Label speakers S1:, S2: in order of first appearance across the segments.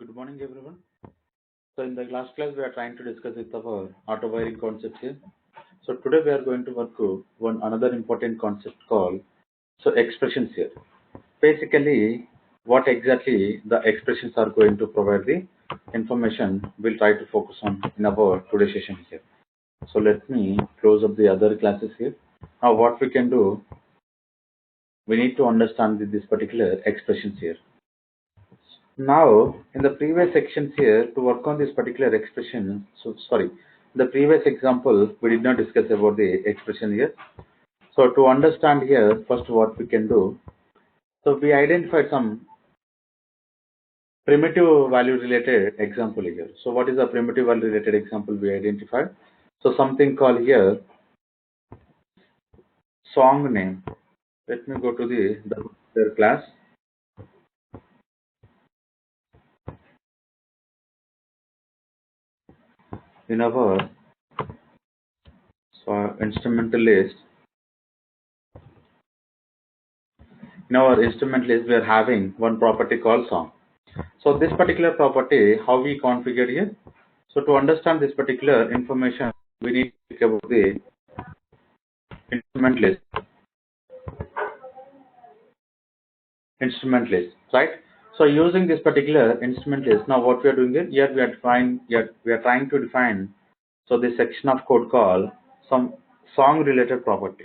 S1: Good morning, everyone. So, in the last class, we are trying to discuss with our auto wiring concepts here. So, today we are going to work on one another important concept called expressions here. Basically, what exactly the expressions are going to provide the information we'll try to focus on in our today's session here. So, let me close up the other classes here. Now, what we can do, we need to understand this particular expressions here. Now, in the previous sections here, to work on this particular expression, the previous example, we did not discuss about the expression here. So, to understand here, first what we can do, so we identified some primitive value related example here. So, what is the primitive value related example we identified? So, something called here song name. Let me go to their class. In our instrumental list, we are having one property called song. So this particular property, how we configure here? So to understand this particular information, we need to think about the instrument list. Right? So using this particular instrument list, now what we are doing here we are trying to define this section of code called some song related property.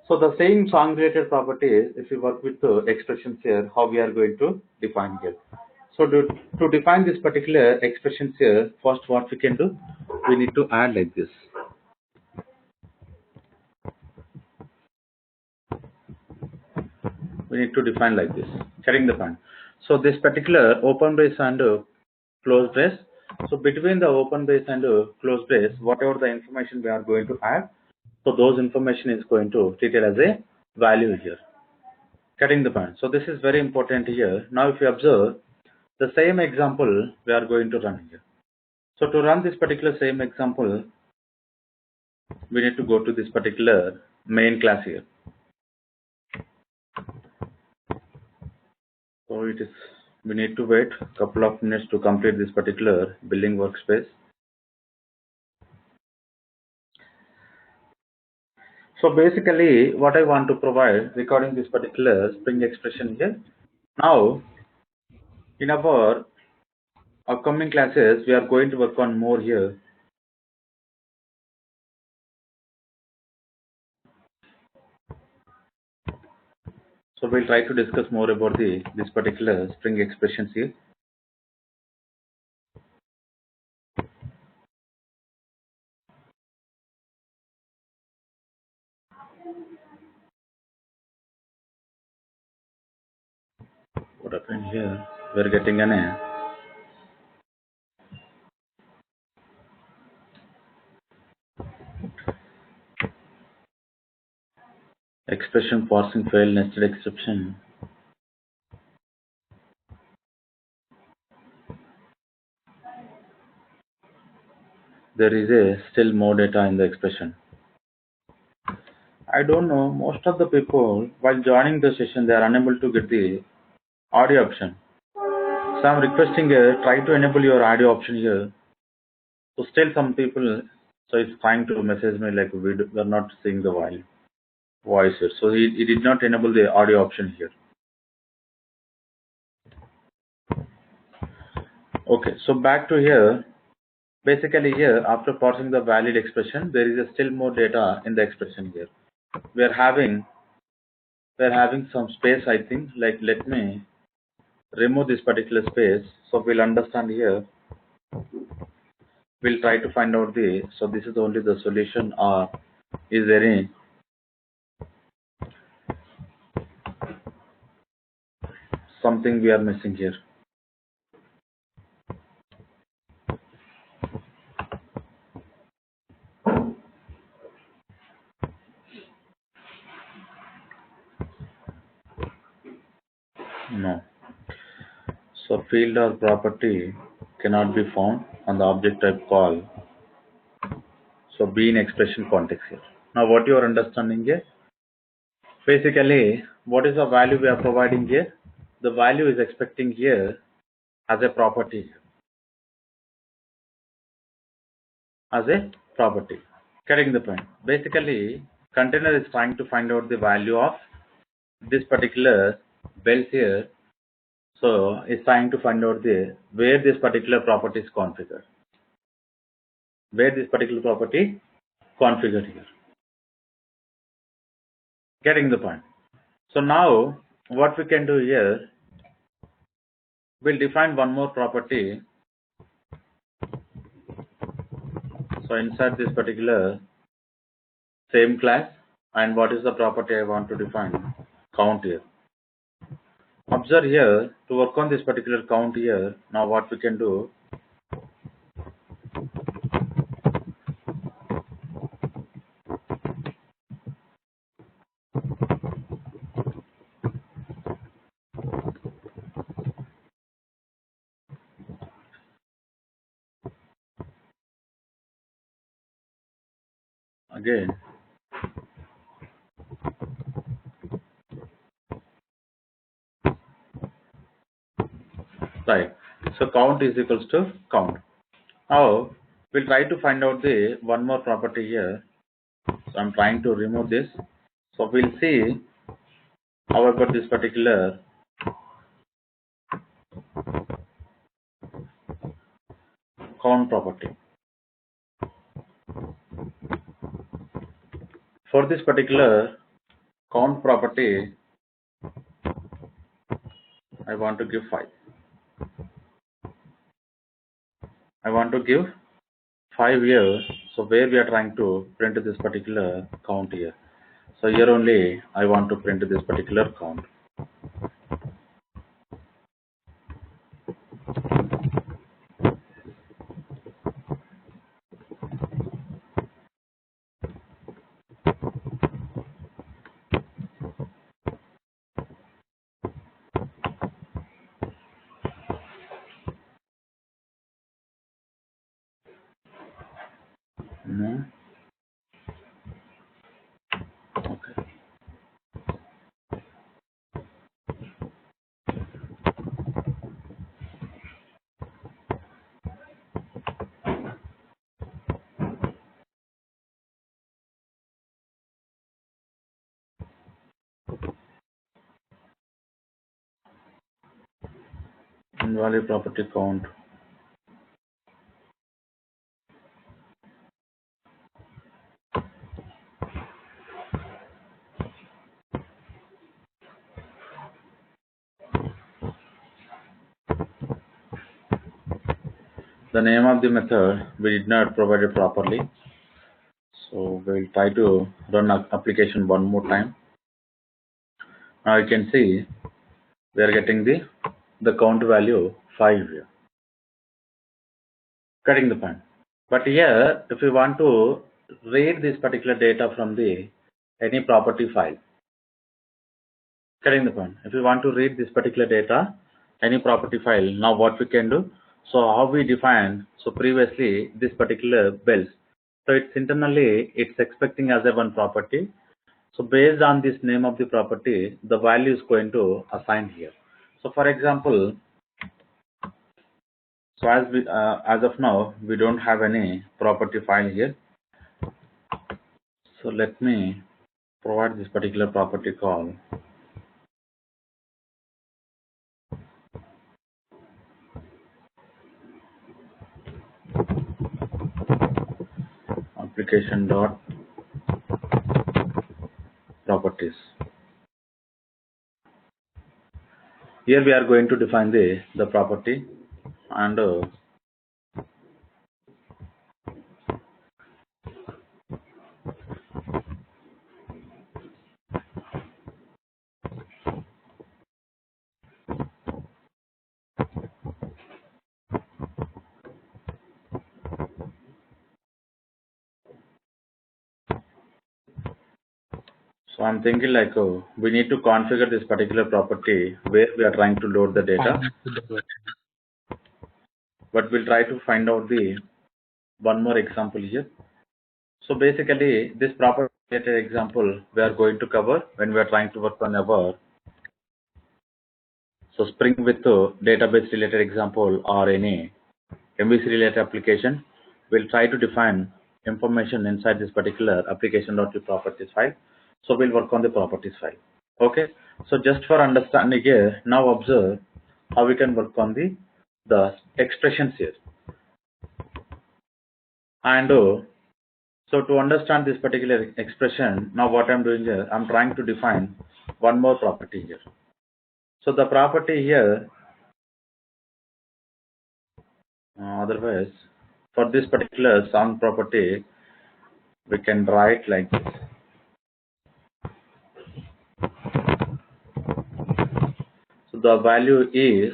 S1: So the same song related properties, if we work with the expressions here, how we are going to define here. So to define this particular expressions here, first what we can do, we need to add like this. We need to define like this, setting the point. So this particular open brace and close brace. So between the open brace and close brace, whatever the information we are going to add, so those information is going to treat it as a value here. Getting the point. So this is very important here. Now if you observe, the same example we are going to run here. So to run this particular same example, we need to go to this particular main class here. So we need to wait a couple of minutes to complete this particular building workspace. So basically what I want to provide regarding this particular Spring expression here. Now in our upcoming classes, we are going to work on more here. So we'll try to discuss more about this particular Spring expressions here. What happened here? We're getting an error. Expression parsing failed, nested exception. There is still more data in the expression. I don't know, most of the people while joining the session they are unable to get the audio option. So I'm requesting try to enable your audio option here. So still some people it's trying to message me like we are not seeing the voice here. So he did not enable the audio option here. Okay, so back to here. Basically here after parsing the valid expression, there is still more data in the expression here. We are having some space, I think. Like let me remove this particular space, so we'll understand here. We'll try to find out so this is only the solution, or is there any something we are missing here. No. So field or property cannot be found on the object type call. So be in expression context here. Now what you are understanding here? Basically, what is the value we are providing here? The value is expecting here as a property. As a property. Getting the point. Basically, container is trying to find out the value of this particular bells here. So it's trying to find out the where this particular property is configured. Where this particular property configured here. Getting the point. So now what we can do here, we'll define one more property. So inside this particular same class, and what is the property I want to define? Count here. Observe here, to work on this particular count here, now what we can do, again, right. So count is equals to count. Now we'll try to find out the one more property here. So I'm trying to remove this. So we'll see how about this particular count property. For this particular count property, I want to give 5. I want to give 5 here. So where we are trying to print this particular count here. So here only I want to print this particular count. No. Okay. Invalid property count. The name of the method we did not provide it properly. So we'll try to run application one more time. Now you can see we are getting the count value 5 here. Cutting the point. But here, if we want to read this particular data from the any property file, cutting the point. If we want to read this particular data, any property file, now what we can do? So how we define? So previously this particular bells. So it's internally it's expecting as a one property. So based on this name of the property, the value is going to assign here. So for example, so as of now we don't have any property file here. So let me provide this particular property call. Application dot properties. Here we are going to define the property and so I'm thinking like we need to configure this particular property where we are trying to load the data, but we'll try to find out the one more example here. So basically this property example we are going to cover when we are trying to work on our So Spring with database related example or any MVC related application, we'll try to define information inside this particular application.to properties file. So we'll work on the properties file. Okay. So just for understanding here, now observe how we can work on the expressions here. And so to understand this particular expression, now what I'm doing here, I'm trying to define one more property here. So the property here, otherwise, for this particular sound property, we can write like this. So the value is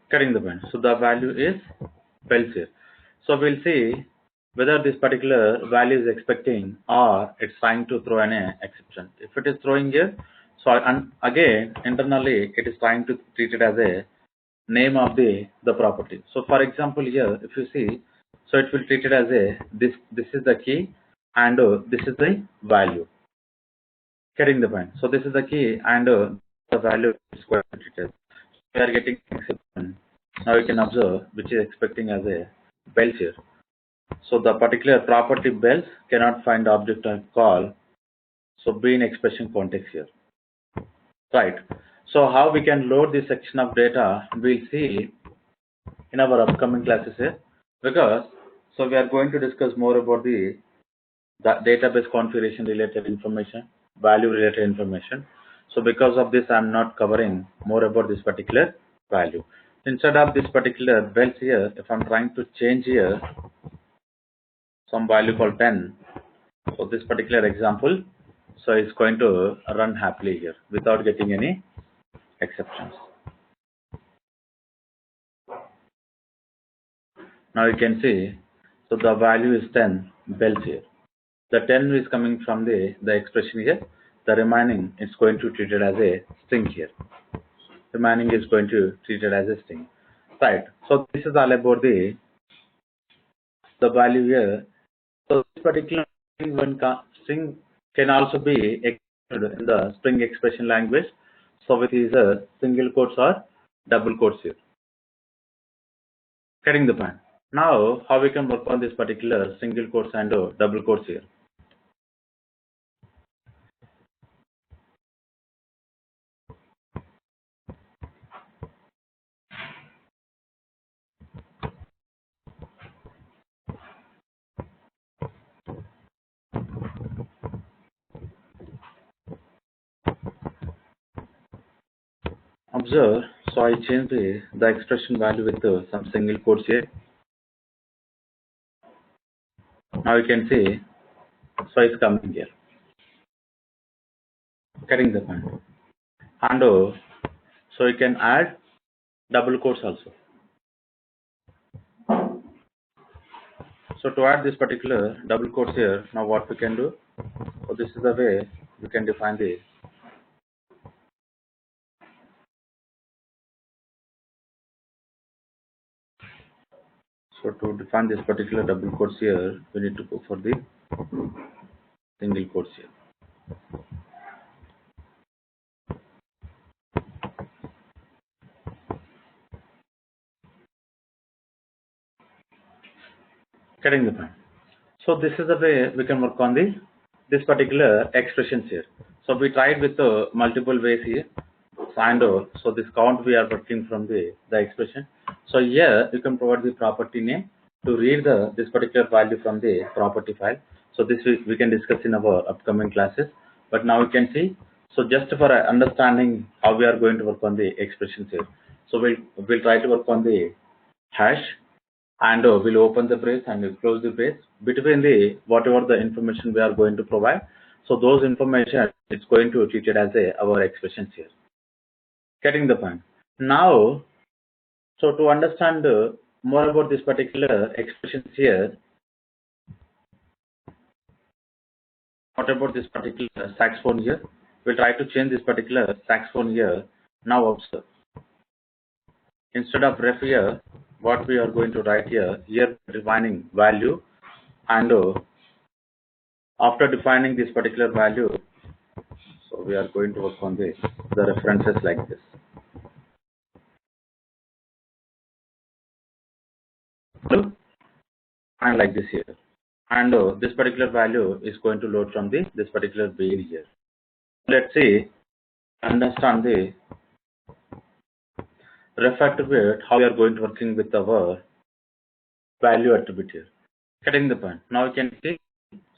S1: getting the point. So the value is bells here. So we'll see whether this particular value is expecting or it's trying to throw an exception. If it is throwing here, so and again internally it is trying to treat it as a name of the property. So for example here, if you see, so it will treat it as a this is the key and this is the value. Getting the point. So this is the key and the value is going to treat it. We are getting exception. Now you can observe which is expecting as a bells here. So the particular property bells cannot find object type call. So be in expression context here. Right. So how we can load this section of data, we'll see in our upcoming classes here, because so we are going to discuss more about the database configuration related information, value related information. So because of this, I'm not covering more about this particular value. Instead of this particular bells here, if I'm trying to change here some value called 10, so this particular example, so it's going to run happily here without getting any exceptions. Now you can see, so the value is 10 bells here. The 10 is coming from the expression here. The remaining is going to treat it as a string here. Remaining is going to treat it as a string. Right. So this is all about the value here. So this particular string can also be expressed in the string expression language. So with either single quotes or double quotes here. Getting the point. Now how we can work on this particular single quotes and double quotes here. Observe, so I changed the expression value with some single quotes here. Now you can see, so it's coming here. Getting the point. And so you can add double quotes also. So to add this particular double quotes here, now what we can do? So this is the way we can define the. So to define this particular double quotes here, we need to go for the single quotes here. Getting the point. So this is the way we can work on this particular expressions here. So we tried with multiple ways here. And so this count we are working from the expression. So here you can provide the property name to read this particular value from the property file. So this we can discuss in our upcoming classes. But now you can see. So just for understanding how we are going to work on the expressions here. So we'll try to work on the hash, and we'll open the brace and we'll close the brace between the whatever the information we are going to provide. So those information it's going to treat it as our expressions here. Getting the point. Now, so to understand more about this particular expressions here, what about this particular saxophone here? We'll try to change this particular saxophone here. Now observe. instead of ref here, what we are going to write here defining value, and after defining this particular value, so we are going to work on the references like this. And like this here. And this particular value is going to load from this particular bean here. Let's see, understand the ref attribute, how we are going to working with our value attribute here. Getting the point. Now you can see,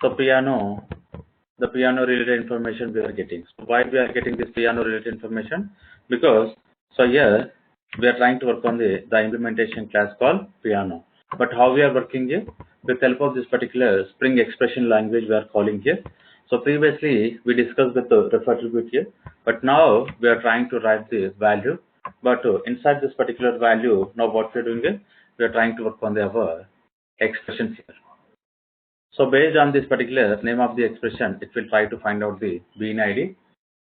S1: so piano, the piano related information we are getting. So why we are getting this piano related information? Because so here we are trying to work on the implementation class called piano. But how we are working here? With help of this particular Spring expression language we are calling here. So previously we discussed with the ref attribute here, but now we are trying to write the value. But inside this particular value, now what we are doing is we are trying to work on our expressions here. So based on this particular name of the expression, it will try to find out the bean ID.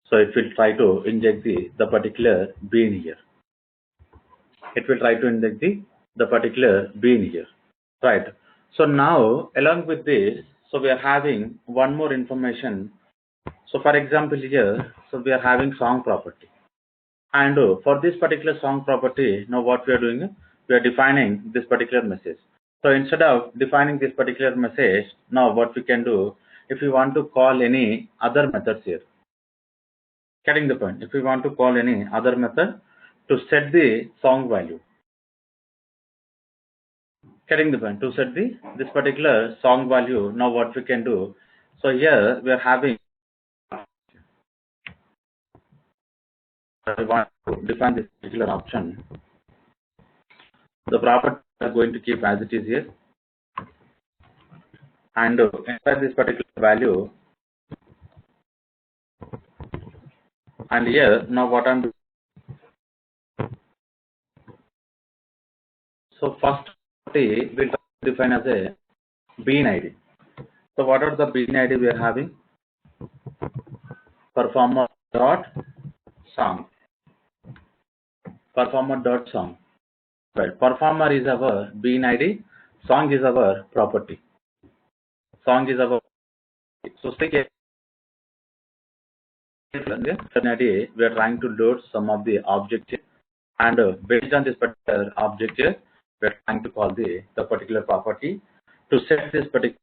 S1: So it will try to inject the particular bean here. It will try to inject the particular bean here, right? So now along with this, so we are having one more information. So for example here, so we are having song property, and for this particular song property, now what we are doing, we are defining this particular message. So instead of defining this particular message, now what we can do, if we want to call any other methods here, getting the point, if we want to call any other method to set the song value, getting the point, to set this particular song value, now what we can do, so here we are having, we want to define this particular option. The property we are going to keep as it is here, and inside this particular value, and here now what I'm doing, so first we'll define as a bean ID. So what are the bean ID we are having? Performer dot song. Performer dot song. Right. Performer is our bean ID. Song is our property. Song is our. So stay careful. We are trying to load some of the objects, and based on this particular object, we are trying to call the particular property to set this particular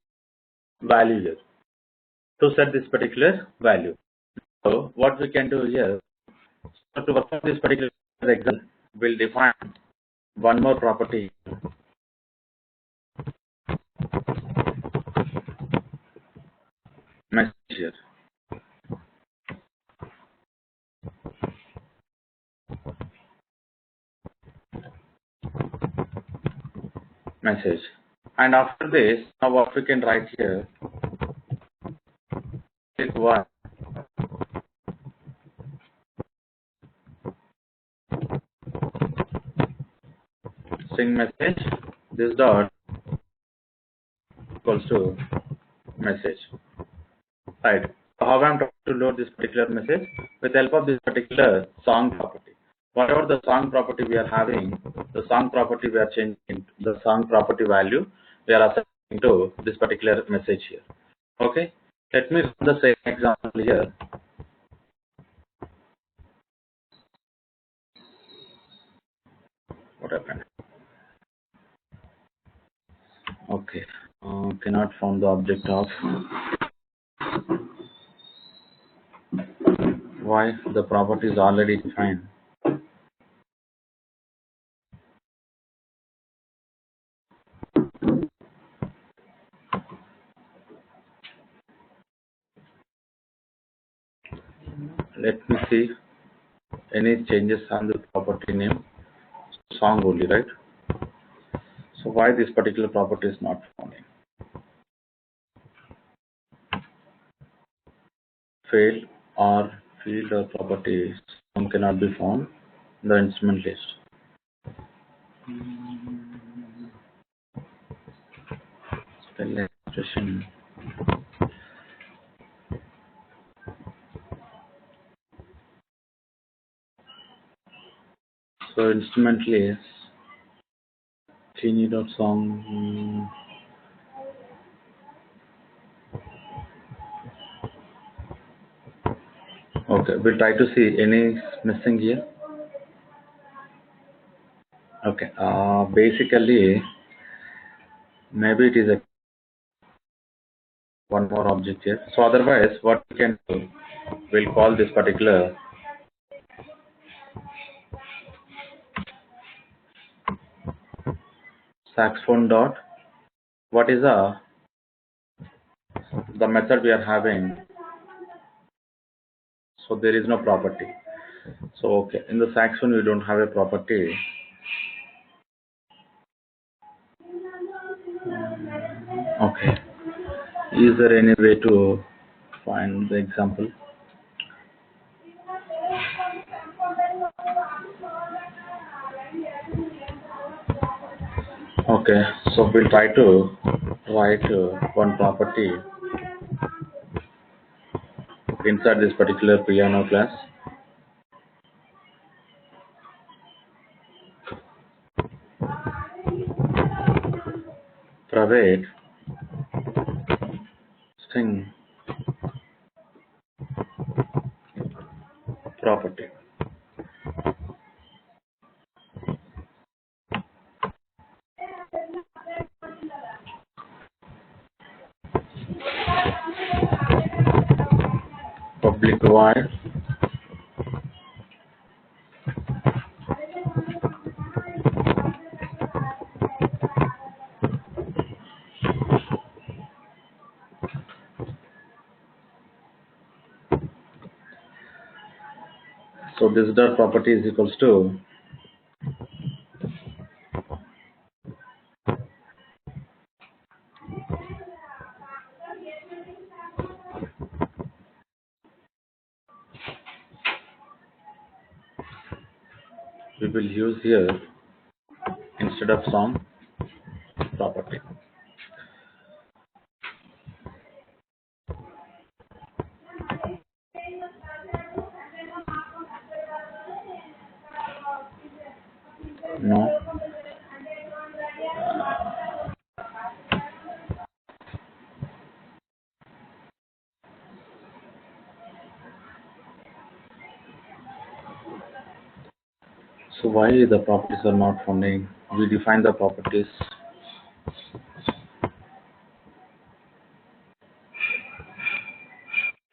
S1: value here. To set this particular value. So what we can do here, so to work on this particular example, we'll define one more property. Message here. Message. And after this, now what we can write here, click one. String message, this dot equals to message. Right. So how I'm trying to load this particular message? With help of this particular song property. Whatever the song property we are having, the song property we are changing, the song property value we are assigning to this particular message here. Okay. Let me run the same example here. What happened? Okay. Cannot find the object of. Why? The property is already defined. Let me see any changes on the property name. Song only, right? So why this particular property is not found? Fail or field or property song cannot be found in the instrument list. Spell expression. So instrumentally, teeny dot song. Okay, we'll try to see any missing here. Okay, basically, maybe it is a one more object here. So otherwise, what we can do, we'll call this particular saxophone dot. What is the method we are having? So there is no property. So okay, in the saxophone we don't have a property. Okay, is there any way to find the example? Okay, so we'll try to write one property inside this particular piano class. Private string property. Public void so this dot property is equals to we will use here instead of song property. No. So why the properties are not founding? We define the properties.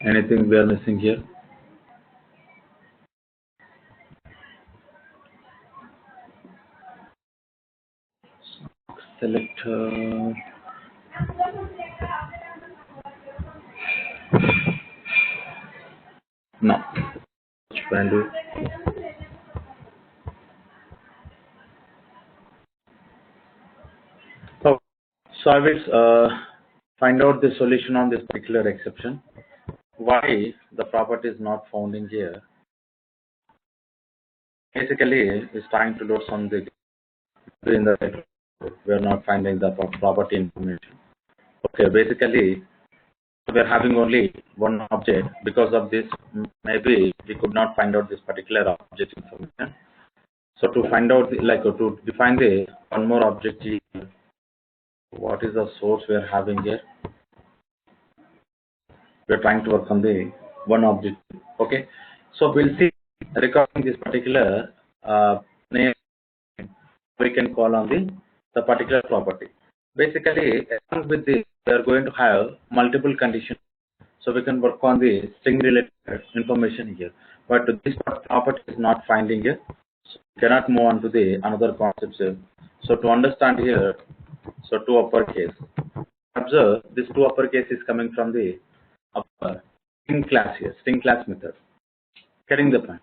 S1: Anything we are missing here? Select no value. So I will find out the solution on this particular exception. Why the property is not found in here? Basically, it's trying to load something in the we are not finding the property information. Okay, basically we are having only one object. Because of this, maybe we could not find out this particular object information. So to find out, to define the one more object here, what is the source we are having here? We are trying to work on the one object. Okay, so we'll see regarding this particular name we can call on the particular property. Basically, along with this, we are going to have multiple conditions. So we can work on the string related information here. But this property is not finding here. So we cannot move on to the another concepts here. So to understand here, so two uppercase. Observe this two uppercase is coming from the upper string class here, string class method. Getting the point.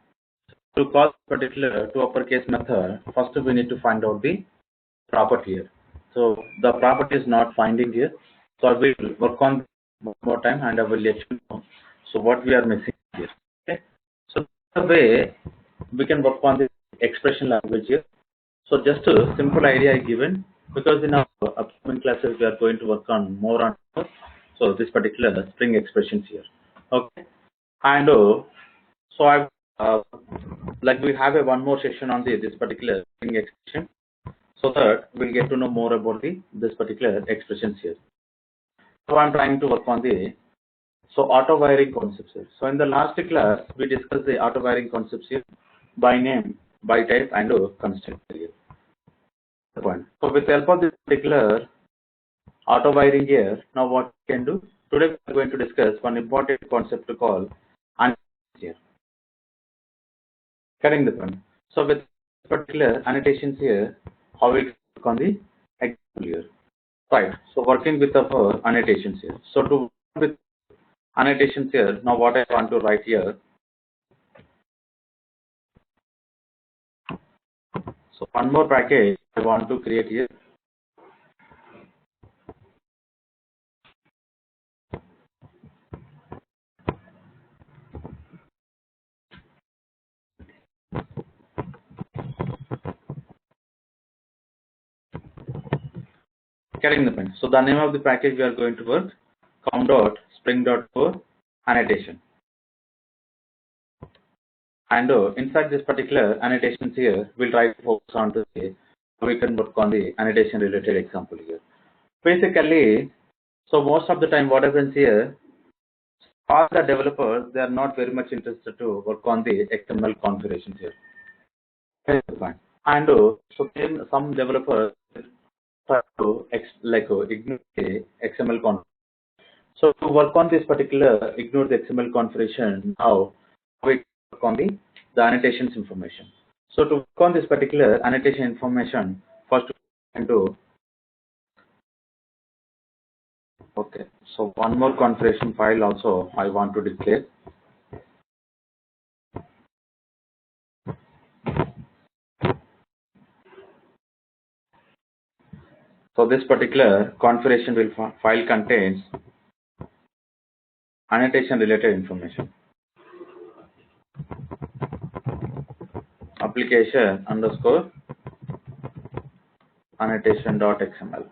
S1: To call particular two uppercase method, first we need to find out the property here. So the property is not finding here. So I will work on one more time and I will let you know. So what we are missing here. Okay. So the way we can work on the expression language here. So just a simple idea given, because in our upcoming classes we are going to work on more on so this particular string expressions here. Okay. And so I uh, like we have a one more session on this particular expression, so that we'll get to know more about this particular expressions here. So I'm trying to work on so auto wiring concepts here. So in the last class we discussed the auto wiring concepts here by name, by type, and constructor here. The point. So with the help of this particular auto wiring here, now what we can do today, we are going to discuss one important concept to call annotations here. Getting the point. So with particular annotations here, how we work on the example here. Right. So working with our annotations here. So to work with annotations here, now what I want to write here. So one more package I want to create here. Getting the point. So the name of the package we are going to work com.spring.core annotation. And inside this particular annotations here, we'll try to focus on to say how we can work on the annotation related example here. Basically, so most of the time what happens here, all the developers, they are not very much interested to work on the XML configurations here. And so some developers try to ignore the XML configuration. So to work on this particular ignore the XML configuration, now we work on the annotations information. So to work on this particular annotation information, first we can do, okay, so one more configuration file also I want to declare. So this particular configuration will file contains annotation related information. Application underscore annotation.xml.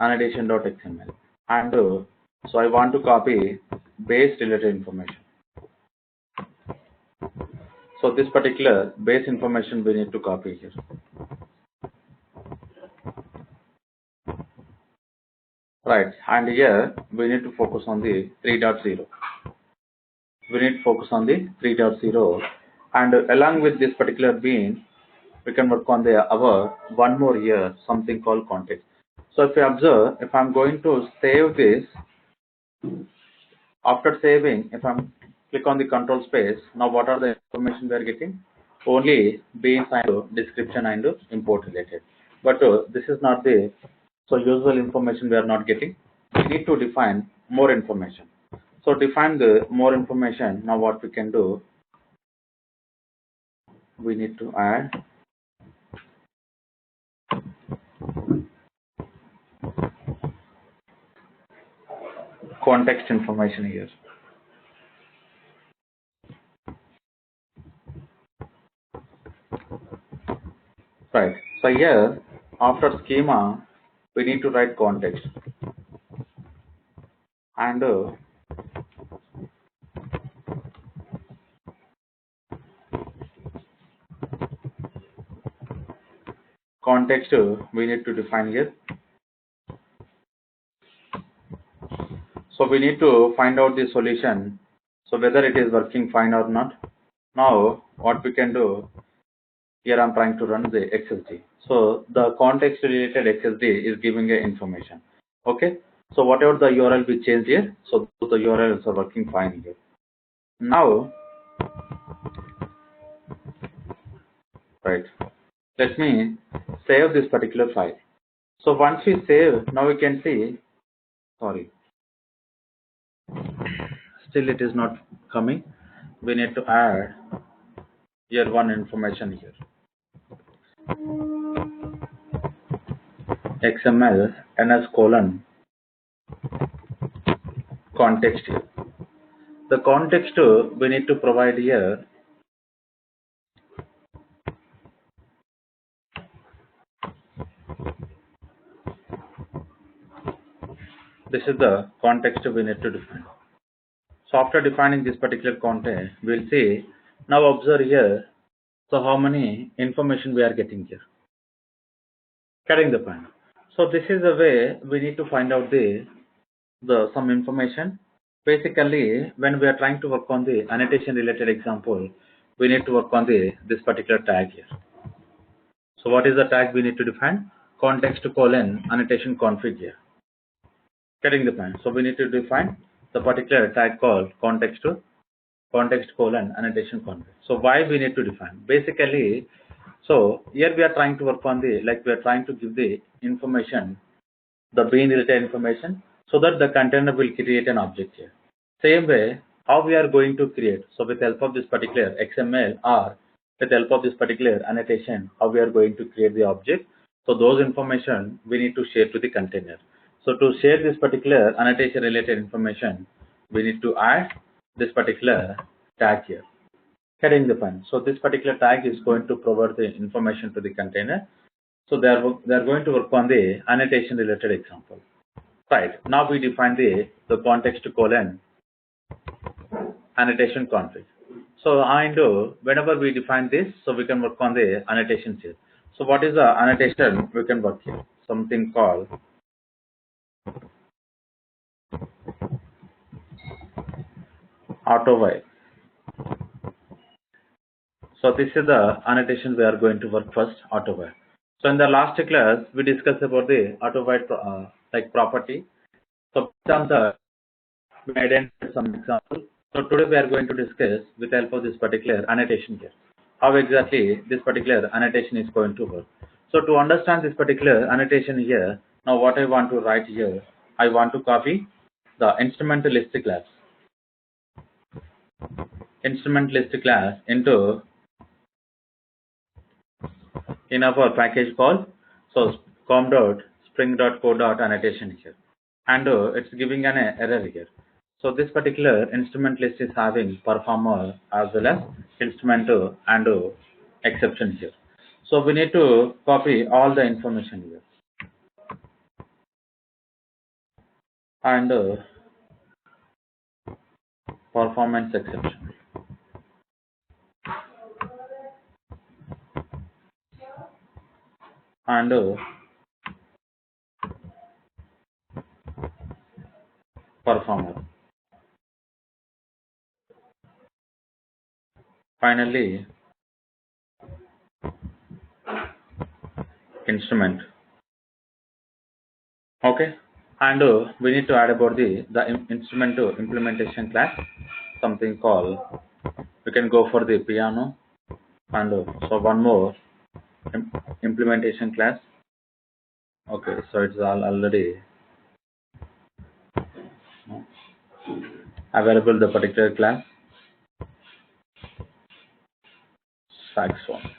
S1: Annotation.xml. And so I want to copy base related information. So this particular base information we need to copy here. Right, and here we need to focus on the 3.0. We need to focus on the 3.0, and along with this particular bean, we can work on our one more here, something called context. So if you observe, if I'm going to save this, after saving, if I'm click on the control space, now what are the information we are getting? Only beans and description and import related. But this is not the usual information we are not getting. We need to define more information. So define the more information. Now what we can do, we need to add context information here. Right. So here, after schema, we need to write context. And context we need to define here. So we need to find out the solution. So whether it is working fine or not. Now what we can do, here I'm trying to run the XSD. So the context related XSD is giving a information. Okay. So whatever the URL we changed here, so the URLs are working fine here. Now, right, let me save this particular file. So once we save, now we can see, sorry, still it is not coming. We need to add here one information here. XML ns colon context here. The context we need to provide here. This is the context we need to define. So after defining this particular content, we'll see, now observe here, so how many information we are getting here. Getting the point. So this is the way we need to find out the some information. Basically, when we are trying to work on the annotation related example, we need to work on this particular tag here. So what is the tag we need to define? Context colon annotation config here. Getting the point. So we need to define the particular tag called context colon annotation config. So why we need to define? Basically, so here we are trying to work on we are trying to give the information, the bean related information, so that the container will create an object here. Same way, how we are going to create, so with help of this particular XML or with help of this particular annotation, how we are going to create the object. So those information we need to share to the container. So to share this particular annotation related information, we need to add this particular tag here. Getting the point. So this particular tag is going to provide the information to the container. So they are going to work on the annotation related example. Right. Now we define the context colon annotation config. So and whenever we define this, so we can work on the annotations here. So what is the annotation we can work here? Something called auto while. So this is the annotation we are going to work first, auto while. So in the last class we discussed about the auto while property. So we identified some example. So today we are going to discuss with the help of this particular annotation here, how exactly this particular annotation is going to work. So to understand this particular annotation here, now what I want to write here, I want to copy the instrument list class into in our package called so com.spring.co.annotation here, and it's giving an error here. So this particular instrument list is having performer as well as instrument and exception here. So we need to copy all the information here and performance exception and performer. Finally, instrument. Okay, and we need to add about the instrument implementation class, something called, we can go for the piano, and so one more implementation class. Okay, so it's already available, the particular class saxophone.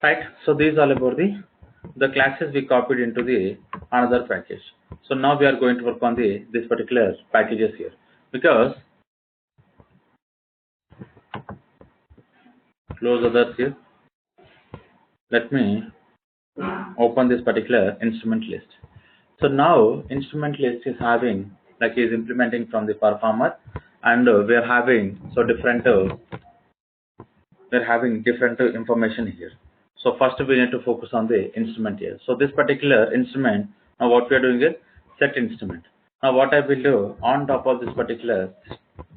S1: Right, so these are about the classes we copied into the another package. So now we are going to work on this particular packages here, because close others here. Let me open this particular instrument list. So now instrument list is having is implementing from the performer, and we are having so different we're having different information here. So first we need to focus on the instrument here. So this particular instrument, now what we are doing is set instrument. Now what I will do on top of this particular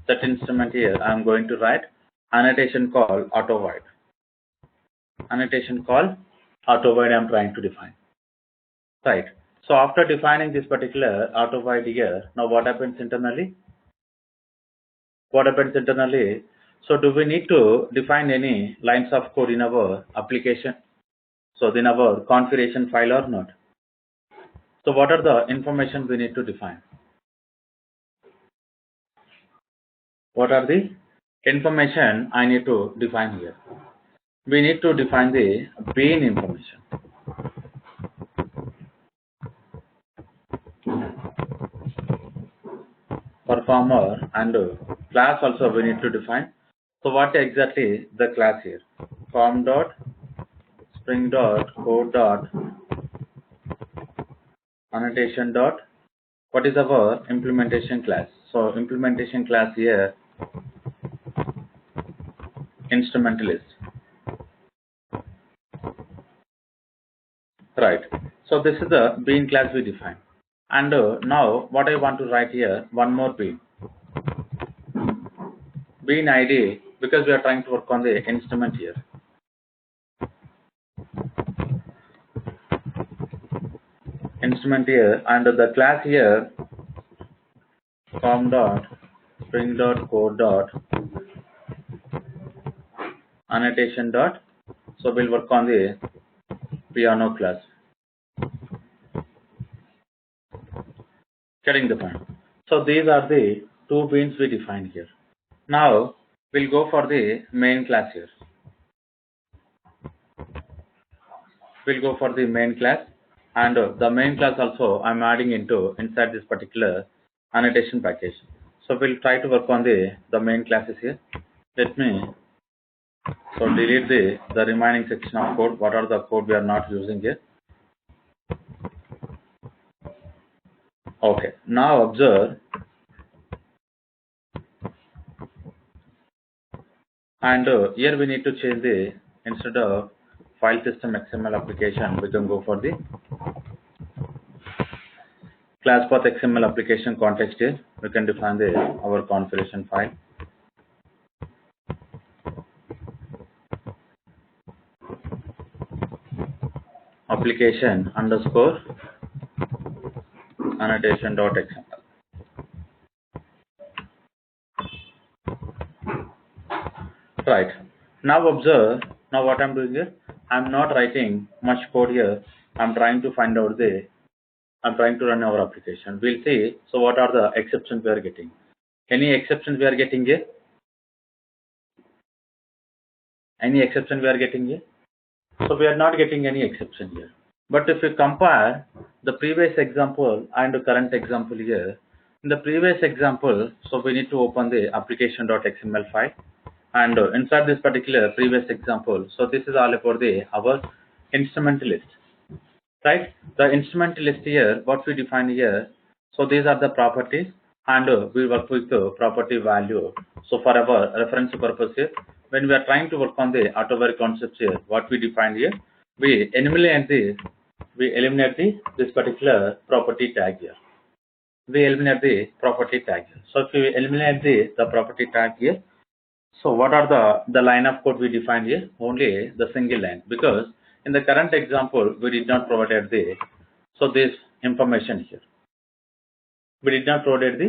S1: set instrument here, I am going to write annotation called auto void. Annotation called auto void I am trying to define. Right. So after defining this particular auto void here, now what happens internally? What happens internally? So do we need to define any lines of code in our application? So in our configuration file or not? So what are the information we need to define? What are the information I need to define here? We need to define the bean information. Performer and class also we need to define. So what exactly the class here? com.spring.co.annotation. what is our implementation class? So implementation class here, instrumentalist, right? So this is the bean class we define. And now what I want to write here, one more bean ID, because we are trying to work on the instrument here. Instrument here, and the class here, com dot string dot code dot annotation dot. So we'll work on the piano class. Getting the point. So these are the two beans we defined here. Now we'll go for the main class here. We'll go for the main class, and the main class also I'm adding inside this particular annotation package. So we'll try to work on the main classes here. Let me delete the remaining section of code. What are the code we are not using here? Okay, now observe, and here we need to change instead of file system XML application, we can go for the class path XML application context here. We can define our configuration file. Application underscore annotation.xml. Right. Now observe, now what I'm doing here, I'm not writing much code here. I'm trying to find out I'm trying to run our application. We'll see. So what are the exceptions we are getting? Any exceptions we are getting here? Any exception we are getting here? So we are not getting any exception here. But if you compare the previous example and the current example here, in the previous example, so we need to open the application.xml file, and inside this particular previous example, so this is all about our instrumentalist, right? The instrumentalist here, what we define here, so these are the properties, and we work with the property value. So for our reference purpose here, when we are trying to work on the AutoWire concepts here, what we defined here, we eliminate this particular property tag here. We eliminate the property tag here. So if we eliminate the property tag here, so what are the line of code we defined here? Only the single line, because in the current example we did not provide this information here. We did not provide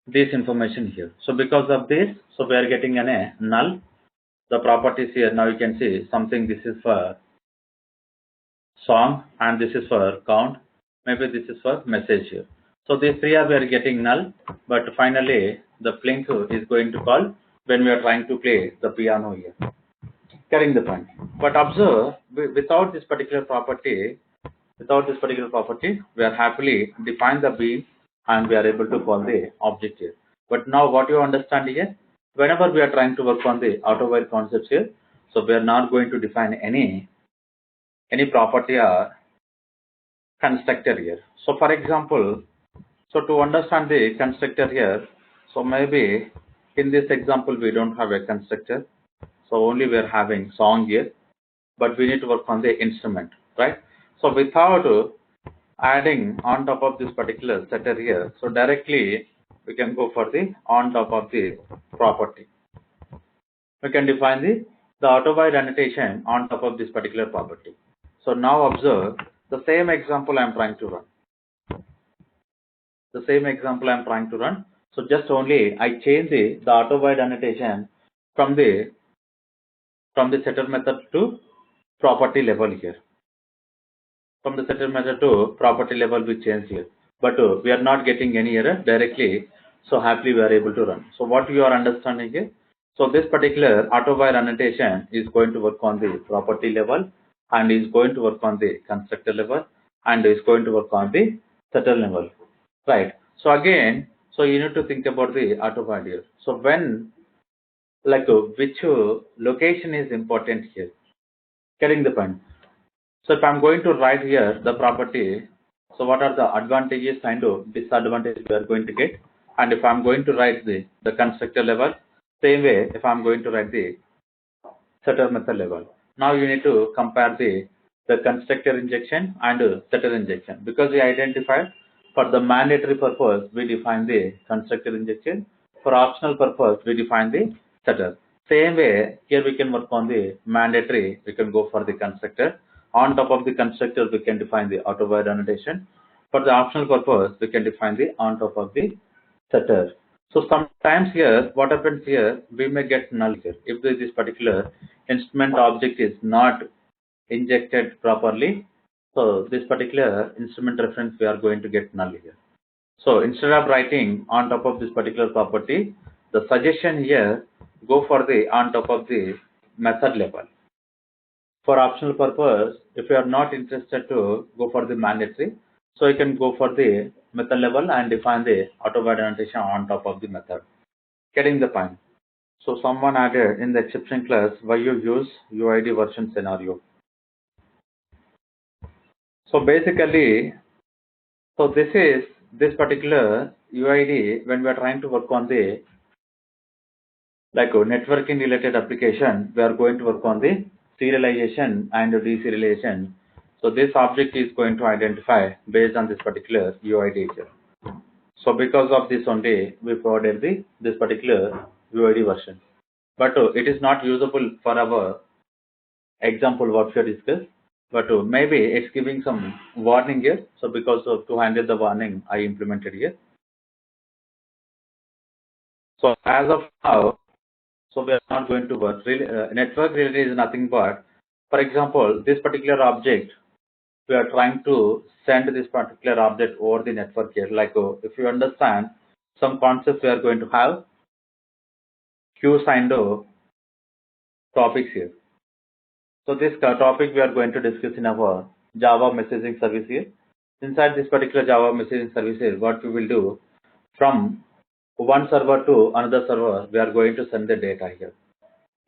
S1: this information here. So because of this, so we are getting a null. The properties here, now you can see something, this is for song and this is for count, maybe this is for message here. So these three are we are getting null, but finally the Flink is going to call when we are trying to play the piano here. Getting the point. But observe, without this particular property, we are happily define the bean and we are able to call the object here. But now what you understand here, whenever we are trying to work on the AutoWire concepts here, so we are not going to define any property or constructor here. So for example, so to understand the constructor here, so maybe in this example we don't have a constructor, so only we are having song here, but we need to work on the instrument, right? So without adding on top of this particular setter here, so directly we can go for the on top of the property. We can define the AutoWire annotation on top of this particular property. So now observe the same example I am trying to run. So just only I change the AutoWire annotation from the setter method to property level here. From the setter method to property level we change here. But we are not getting any error directly. So happily we are able to run. So what you are understanding here? So this particular AutoWire annotation is going to work on the property level, and is going to work on the constructor level, and is going to work on the setter level, right? So again, so you need to think about the AutoWire here. So when, like which location is important here? Getting the point. So if I'm going to write here the property, So what are the advantages and disadvantages we are going to get? And if I'm going to write the constructor level, same way if I'm going to write the setter method level. Now you need to compare the constructor injection and setter injection, because we identified for the mandatory purpose we define the constructor injection, for optional purpose we define the setter. Same way here we can work on the mandatory, we can go for the constructor. On top of the constructor we can define the auto-void annotation. For the optional purpose we can define the on top of the setter. So sometimes here, what happens here, we may get null here. If this particular instrument object is not injected properly, so this particular instrument reference we are going to get null here. So instead of writing on top of this particular property, the suggestion here, go for the on top of the method level. For optional purpose, if you are not interested to go for the mandatory, so you can go for the method level and define the auto-void annotation on top of the method. Getting the point. So someone added in the exception class why you use UID version scenario. So basically, so this particular UID when we are trying to work on the like networking related application, we are going to work on the serialization and deserialization. So this object is going to identify based on this particular UID here. So because of this only we provided this particular UID version. But it is not usable for our example what we have discussed. But maybe it's giving some warning here. So because of to handle the warning, I implemented here. So as of now, so we are not going to work. Network really is nothing but, for example, this particular object, we are trying to send this particular object over the network here. Like if you understand some concepts, we are going to have queues and topics here. So this topic we are going to discuss in our Java messaging service here. Inside this particular Java messaging service here, what we will do, from one server to another server, we are going to send the data here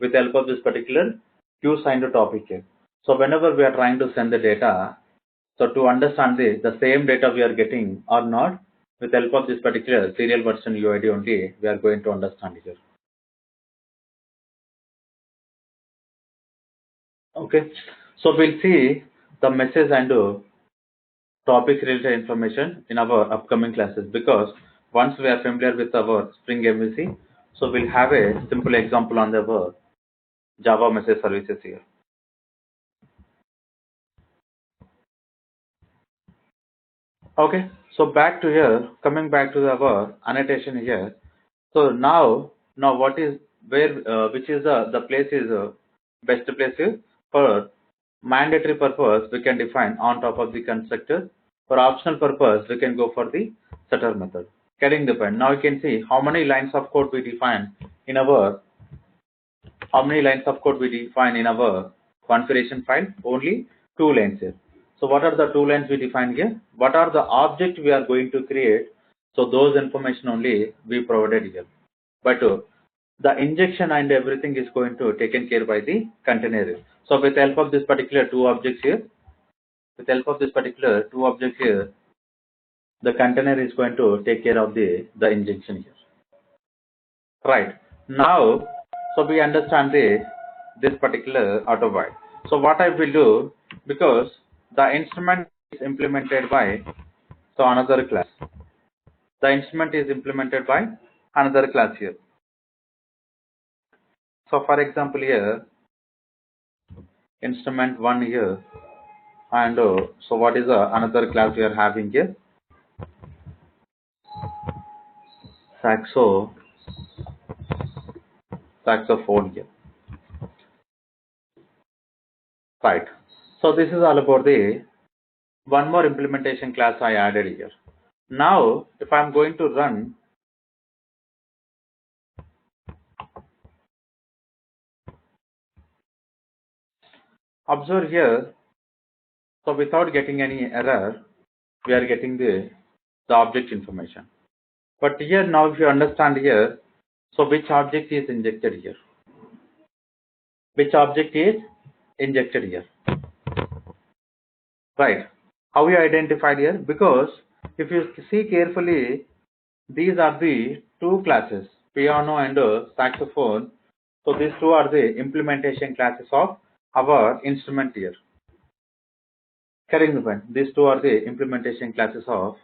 S1: with the help of this particular queue signed topic here. So whenever we are trying to send the data, so to understand the same data we are getting or not, with the help of this particular serial version UID only, we are going to understand here. Okay, so we'll see the message and topic related information in our upcoming classes, because once we are familiar with our Spring MVC, so we'll have a simple example on the Java message services here. Okay, so back to here, coming back to our annotation here. So now what is where which is the place is best place here for mandatory purpose we can define on top of the constructor. For optional purpose we can go for the setter method. Getting the point. Now you can see how many lines of code we define in our configuration file. Only 2 lines here. So what are the 2 lines we define here? What are the object we are going to create? So those information only we provided here. But the injection and everything is going to taken care by the container. So with the help of this particular 2 objects here, the container is going to take care of the injection here. Right. Now, so we understand this particular auto-void. So what I will do, because the instrument is implemented by another class. The instrument is implemented by another class here. So for example here, instrument 1 here, and so what is another class we are having here? Saxophone here. Right. So this is all about the one more implementation class I added here. Now if I'm going to run observe here, so without getting any error, we are getting the object information. But here now if you understand here, so which object is injected here? Which object is injected here? Right. How we identified here? Because if you see carefully, these are the two classes, piano and saxophone. So these two are the implementation classes of our instrument here. Carrying the point. These two are the implementation classes of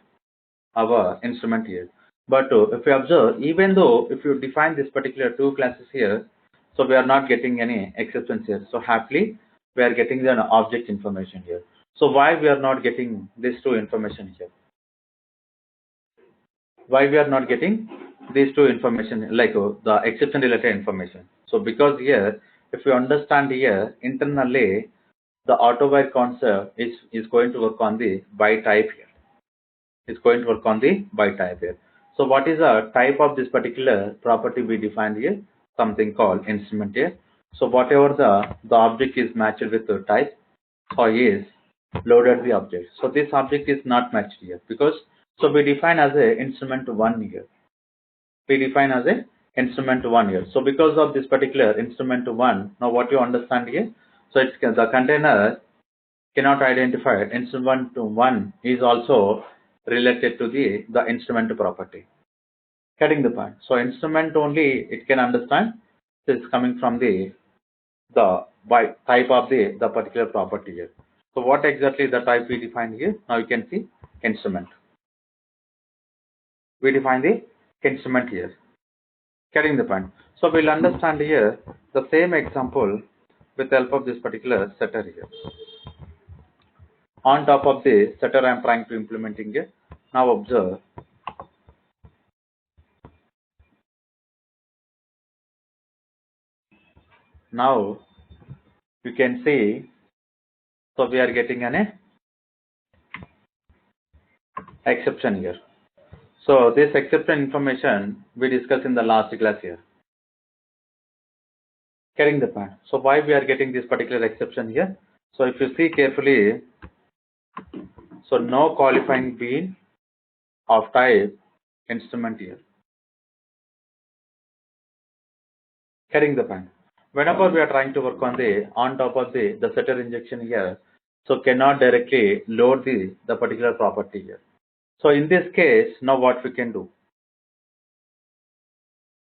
S1: our instrument here. But if you observe, even though if you define this particular two classes here, so we are not getting any exceptions here. So happily, we are getting the object information here. So why we are not getting these two information here? Why we are not getting these two information like the exception related information? So because here, if you understand here internally, the auto-wire concept is going to work on the by type here. It's going to work on the by type here. So what is the type of this particular property we defined here? Something called instrument here. So whatever the object is matched with the type, so is loaded the object. So this object is not matched here because so we define as a instrument one here. We define as a instrument one here. So because of this particular instrument one, now what you understand here? So it's the container cannot identify instrument one is also related to the instrument property. Getting the point. So instrument only it can understand this coming from the by type of the particular property here. So what exactly the type we define here? Now you can see instrument. We define the instrument here. Getting the point. So we'll understand here the same example with the help of this particular setter here. On top of the setter I am trying to implementing here. Now observe. Now you can see, so we are getting an exception here. So this exception information we discussed in the last class here. Getting the point. So why we are getting this particular exception here? So if you see carefully, so no qualifying bean of type instrument here. Getting the point. Whenever we are trying to work on the on top of the setter injection here, so cannot directly load the particular property here. So in this case, now what we can do?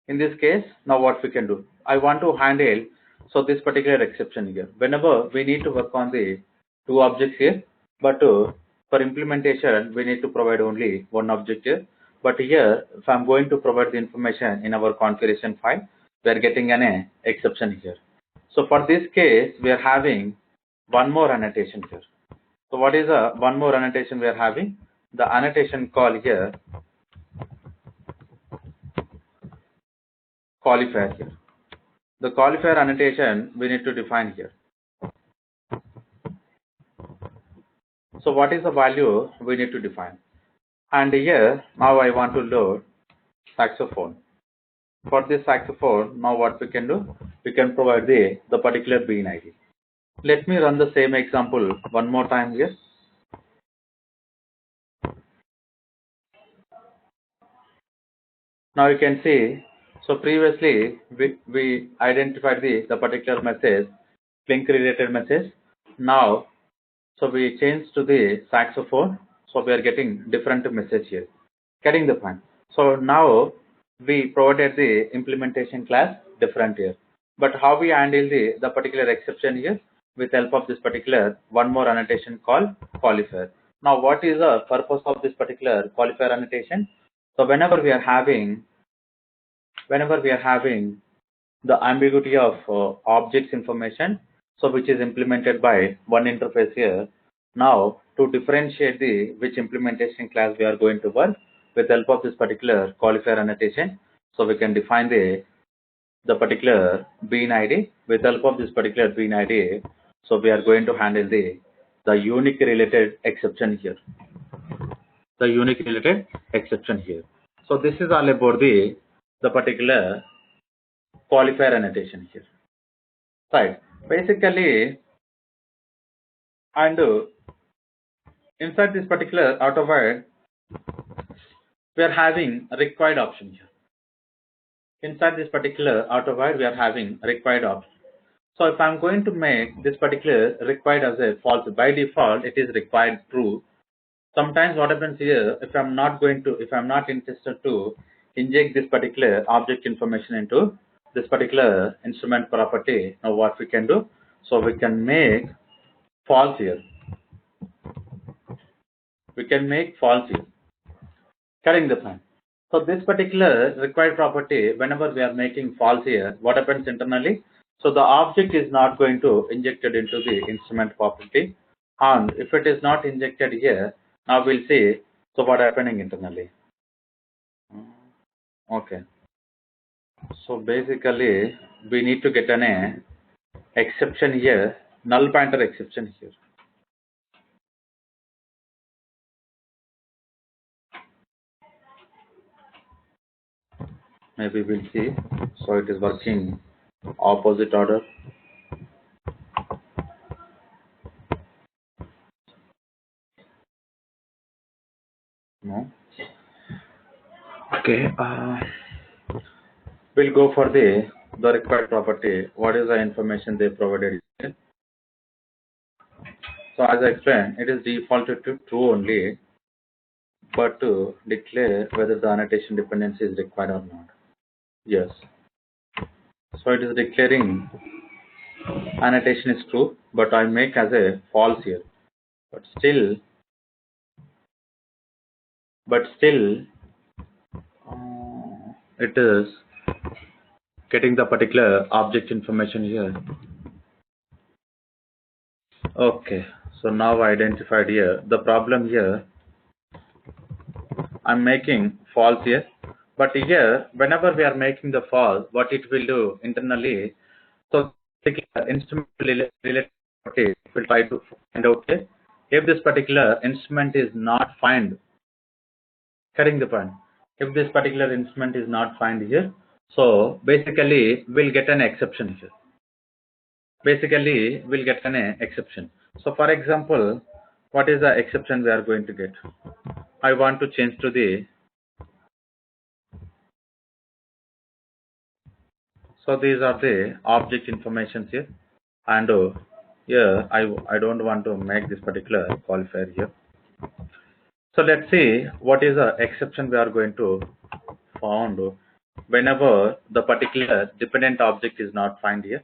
S1: In this case, now what we can do? I want to handle so this particular exception here. Whenever we need to work on the two objects here, but for implementation we need to provide only one object here. But here, if I'm going to provide the information in our configuration file, we are getting an exception here. So for this case, we are having one more annotation here. So what is one more annotation we are having? The annotation call here qualifier here. The qualifier annotation we need to define here. So what is the value we need to define? And here now I want to load saxophone. For this saxophone, now what we can do? We can provide the particular bean ID. Let me run the same example one more time here. Now you can see, so previously we identified the particular message, link related message. Now, so we changed to the saxophone. So we are getting different message here. Getting the point. So now we provided the implementation class different here. But how we handle the particular exception here with help of this particular one more annotation called qualifier. Now what is the purpose of this particular qualifier annotation? So whenever we are having the ambiguity of objects information, so which is implemented by one interface here. Now to differentiate the which implementation class we are going to work with help of this particular qualifier annotation, so we can define the particular bean ID with help of this particular bean ID. So we are going to handle the unique related exception here. The unique related exception here. So this is all about the particular qualifier annotation here. Right. Basically, and inside this particular AutoWire, we are having a required option here. Inside this particular AutoWire, we are having a required option. So if I'm going to make this particular required as a false, by default it is required true. sometimes what happens here, if I'm not interested to inject this particular object information into this particular instrument property, now what we can do? So we can make false here. We can make false here. Correct the point. So this particular required property, whenever we are making false here, what happens internally? So the object is not going to injected into the instrument property, and if it is not injected here, now we'll see. So what happening internally? Okay. So basically, we need to get an exception here, null pointer exception here. Maybe we'll see. So it is working opposite order. No. Okay. We'll go for the required property. What is the information they provided? So as I explained, it is defaulted to true only, but to declare whether the annotation dependency is required or not. Yes. So it is declaring annotation is true, but I make as a false here. But still, it is getting the particular object information here. Okay. So now I identified here the problem here. I'm making false here, but here whenever we are making the false, what it will do internally, so the instrument related property will try to find out if this particular instrument is not found. Correct the point. If this particular instrument is not found here, so basically we'll get an exception here. Basically we'll get an exception. So for example, what is the exception we are going to get? I want to change to the, so these are the object informations here, and here I don't want to make this particular qualifier here. So let's see what is the exception we are going to found whenever the particular dependent object is not found here.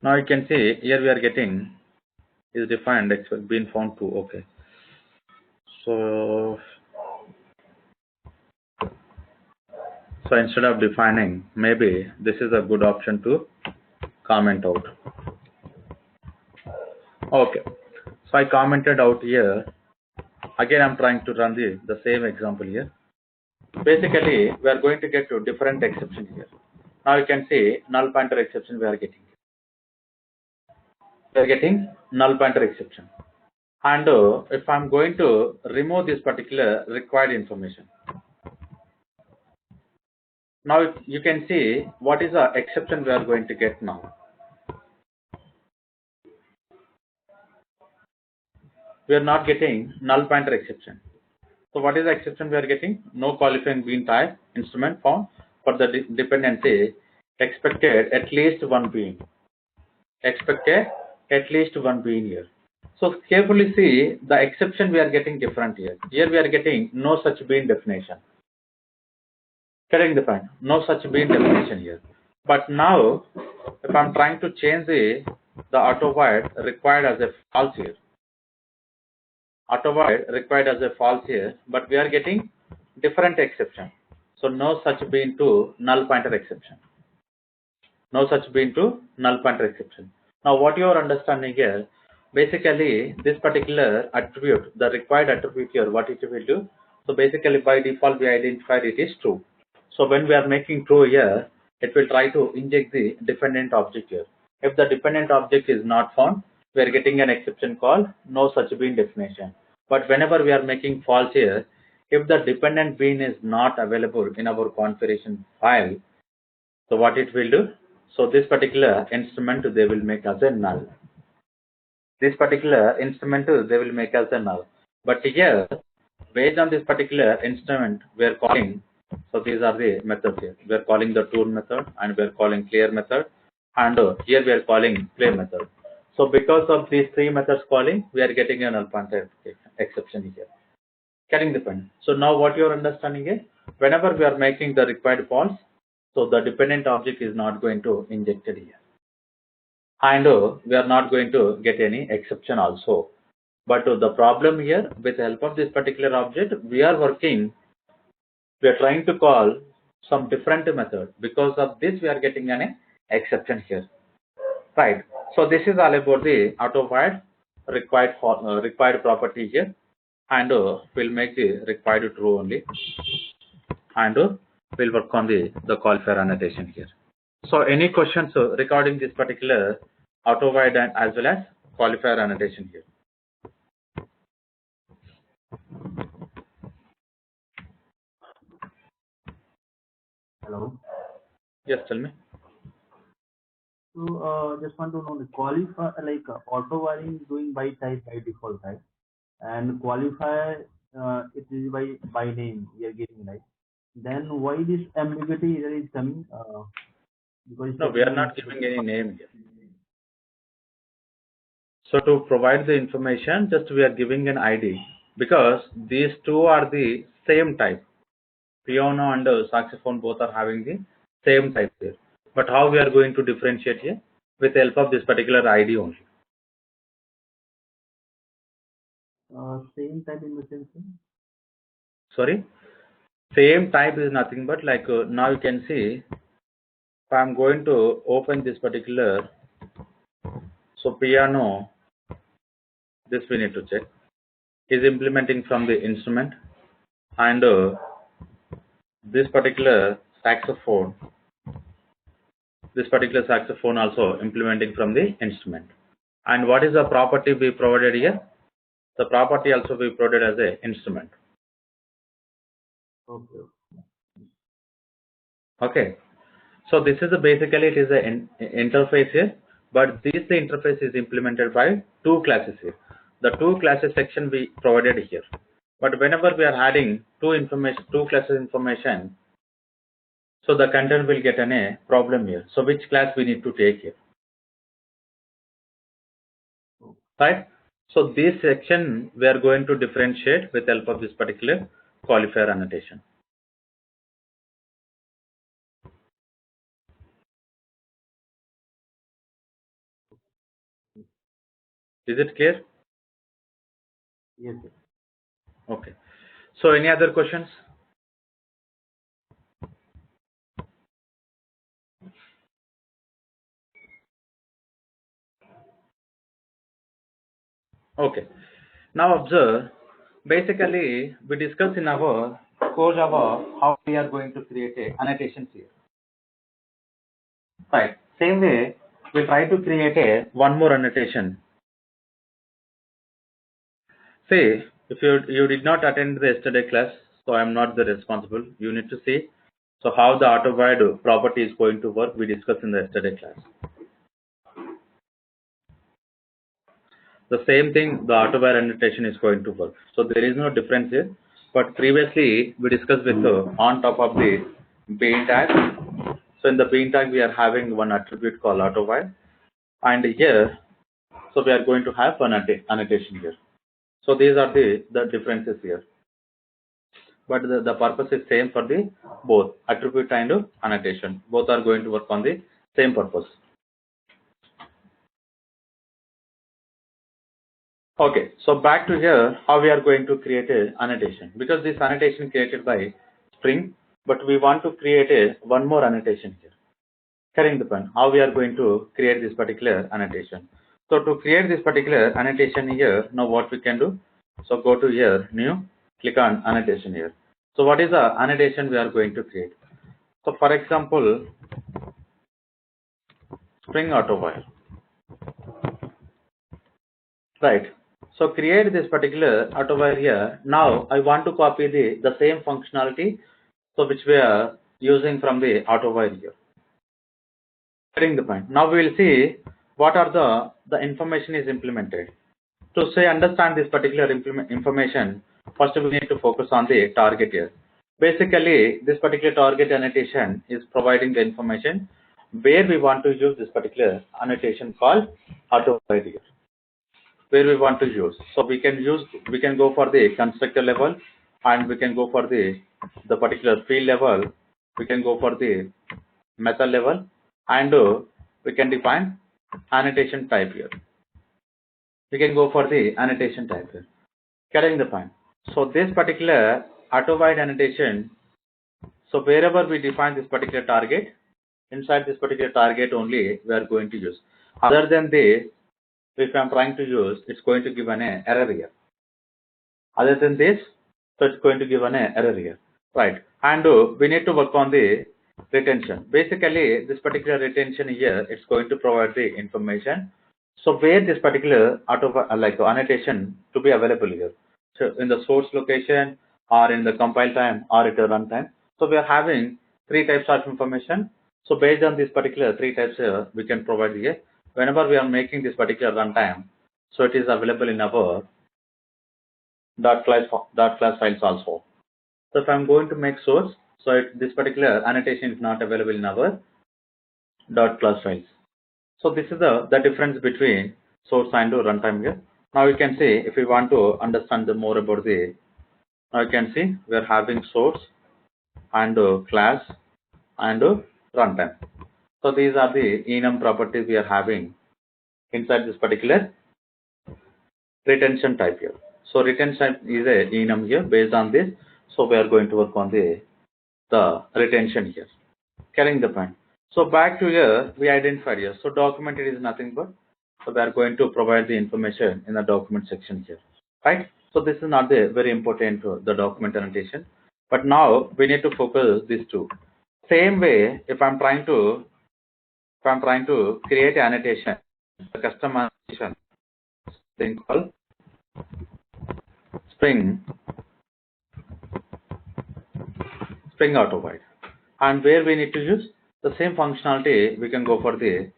S1: Now you can see here we are getting is defined been found to. Okay. So instead of defining, maybe this is a good option to comment out. Okay. So I commented out here. Again, I'm trying to run the same example here. Basically, we are going to get to different exception here. Now you can see null pointer exception we are getting. We are getting null pointer exception. And if I'm going to remove this particular required information, now you can see what is the exception we are going to get now. We are not getting null pointer exception. So what is the exception we are getting? No qualifying bean type instrument found for the dependency expected at least one bean. Expected at least one bean here. So carefully see the exception we are getting different here. Here we are getting no such bean definition. Correct the point. No such bean definition here. But now if I'm trying to change the auto void required as a false here. Auto void required as a false here, but we are getting different exception. So no such bean to null pointer exception. No such bean to null pointer exception. Now what you are understanding here, basically this particular attribute, the required attribute here, what it will do. So basically by default we identified it is true. So when we are making true here, it will try to inject the dependent object here. If the dependent object is not found, we are getting an exception called no such bean definition. But whenever we are making false here, if the dependent bean is not available in our configuration file, so what it will do? So this particular instrument they will make as a null. This particular instrument they will make as a null. But here, based on this particular instrument, we are calling. So these are the methods here. We are calling the tool method and we are calling clear method, and here we are calling play method. So because of these three methods calling, we are getting a null pointer exception here. Getting the point. So now what you are understanding is, whenever we are making the required false, so the dependent object is not going to injected here. And we are not going to get any exception also. But the problem here, with the help of this particular object, we are trying to call some different method. Because of this, we are getting an exception here. Right. So this is all about the auto-void required property here. And we'll make the required true only. And we'll work on the qualifier annotation here. So any questions regarding this particular auto-void and as well as qualifier annotation here?
S2: Hello.
S1: Yes, tell me.
S2: So just want to know the qualifier, like auto wiring doing by type by default, right? And qualifier it is by name we are getting, right? Then why this ambiguity here is coming? Because
S1: No, we are not giving any name here. So to provide the information, just we are giving an ID, because these two are the same type. Piano and saxophone both are having the same type here. But how we are going to differentiate here? With the help of this particular ID only.
S2: same type in the sense.
S1: Sorry? Same type is nothing but like now you can see, if I am going to open this particular, so piano, this we need to check, is implementing from the instrument, and this particular saxophone also implementing from the instrument. And what is the property we provided here? The property also we provided as a instrument. Okay. So this is basically it is an interface here, but the interface is implemented by two classes here. The two classes section we provided here. But whenever we are adding two classes information, so the content will get a problem here. So which class we need to take here? Right? So this section we are going to differentiate with the help of this particular qualifier annotation. Is it clear?
S2: Yes.
S1: Okay. So any other questions? Okay. Now observe, basically we discussed in our core Java how we are going to create a annotations here. Right. Same way, we try to create one more annotation. Say, if you did not attend the yesterday class, so I am not the responsible. You need to see. So how the auto-void property is going to work, we discussed in the yesterday class. The same thing, the auto-void annotation is going to work. So there is no difference here. But previously we discussed with on top of the bean tag. So in the bean tag we are having one attribute called auto-void, and here, so we are going to have one annotation here. So these are the differences here. But the purpose is same for the both attribute and annotation. Both are going to work on the same purpose. Okay, so back to here, how we are going to create a annotation, because this annotation created by Spring, but we want to create one more annotation here. Carrying the point, how we are going to create this particular annotation. So to create this particular annotation here, now what we can do? So go to here, new, click on annotation here. So what is the annotation we are going to create? So for example, Spring auto-void. Right. So create this particular auto-void here. Now I want to copy the same functionality, so which we are using from the auto-void here. Getting the point. Now we will see what are the information is implemented. To say understand this particular information, first we need to focus on the target here. Basically, this particular target annotation is providing the information where we want to use this particular annotation called autovoid here. Where we want to use. So we can go for the constructor level, and we can go for the particular field level, we can go for the method level, and we can define annotation type here. We can go for the annotation type here. Getting the point. So this particular autovoid annotation, so wherever we define this particular target, inside this particular target only we are going to use. Other than this, if I'm trying to use, it's going to give an error here. Other than this, so it's going to give an error here, right? And we need to work on the retention. Basically, this particular retention here, it's going to provide the information. So where this particular annotation to be available here. So in the source location, or in the compile time, or at the runtime. So we are having three types of information. So based on this particular three types here, we can provide here. Whenever we are making this particular runtime, so it is available in our .class files also. So if I'm going to make source, so this particular annotation is not available in our .class files. So this is the difference between source and runtime here. Now you can see, if we want to understand more about the, now you can see we are having source and class and runtime. So these are the enum properties we are having inside this particular retention type here. So retention type is a enum here. Based on this, so we are going to work on the retention here. Carrying the point. So back to here, we identified here. So documented is nothing but, so we are going to provide the information in the document section here, right? So this is not the very important the document annotation, but now we need to focus these two. Same way, if I'm trying to create an annotation, a custom annotation thing called Spring autovoid, and where we need to use the same functionality, we can go for the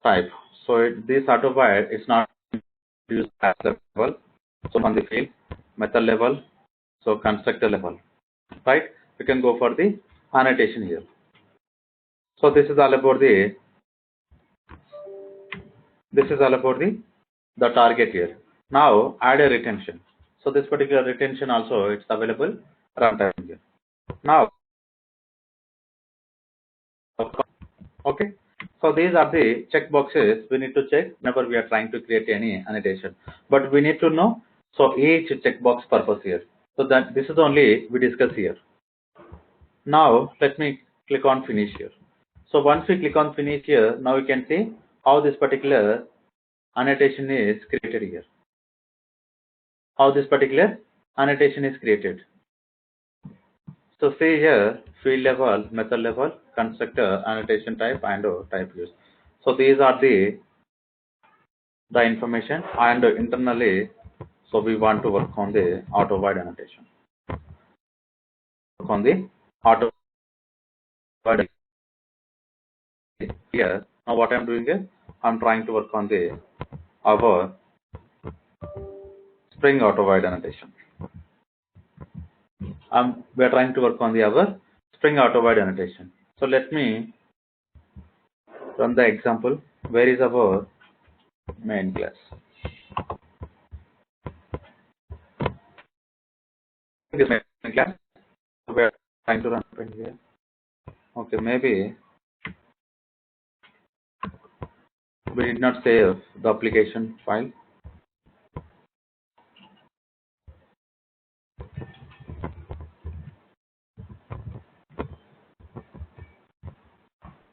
S1: type. So this autovoid is not used at level, so on the field, method level, so constructor level, right? We can go for the annotation here. So this is all about the target here. Now add a retention. So this particular retention also, it's available runtime here. Now, okay. So these are the check boxes we need to check whenever we are trying to create any annotation. But we need to know, so each checkbox purpose here. So that this is only we discuss here. Now let me click on finish here. So once we click on finish here, now you can see how this particular annotation is created here. How this particular annotation is created. So see here, field level, method level, constructor, annotation type, and type use. So these are the information, and internally, so we want to work on the autovoid annotation. Work on the autovoid here. Now what I'm doing is, I'm trying to work on the our Spring autovoid annotation. We are trying to work on the our Spring autovoid annotation. So let me run the example. Where is our main class? This main class. We are trying to run here. Okay, maybe we did not save the application file.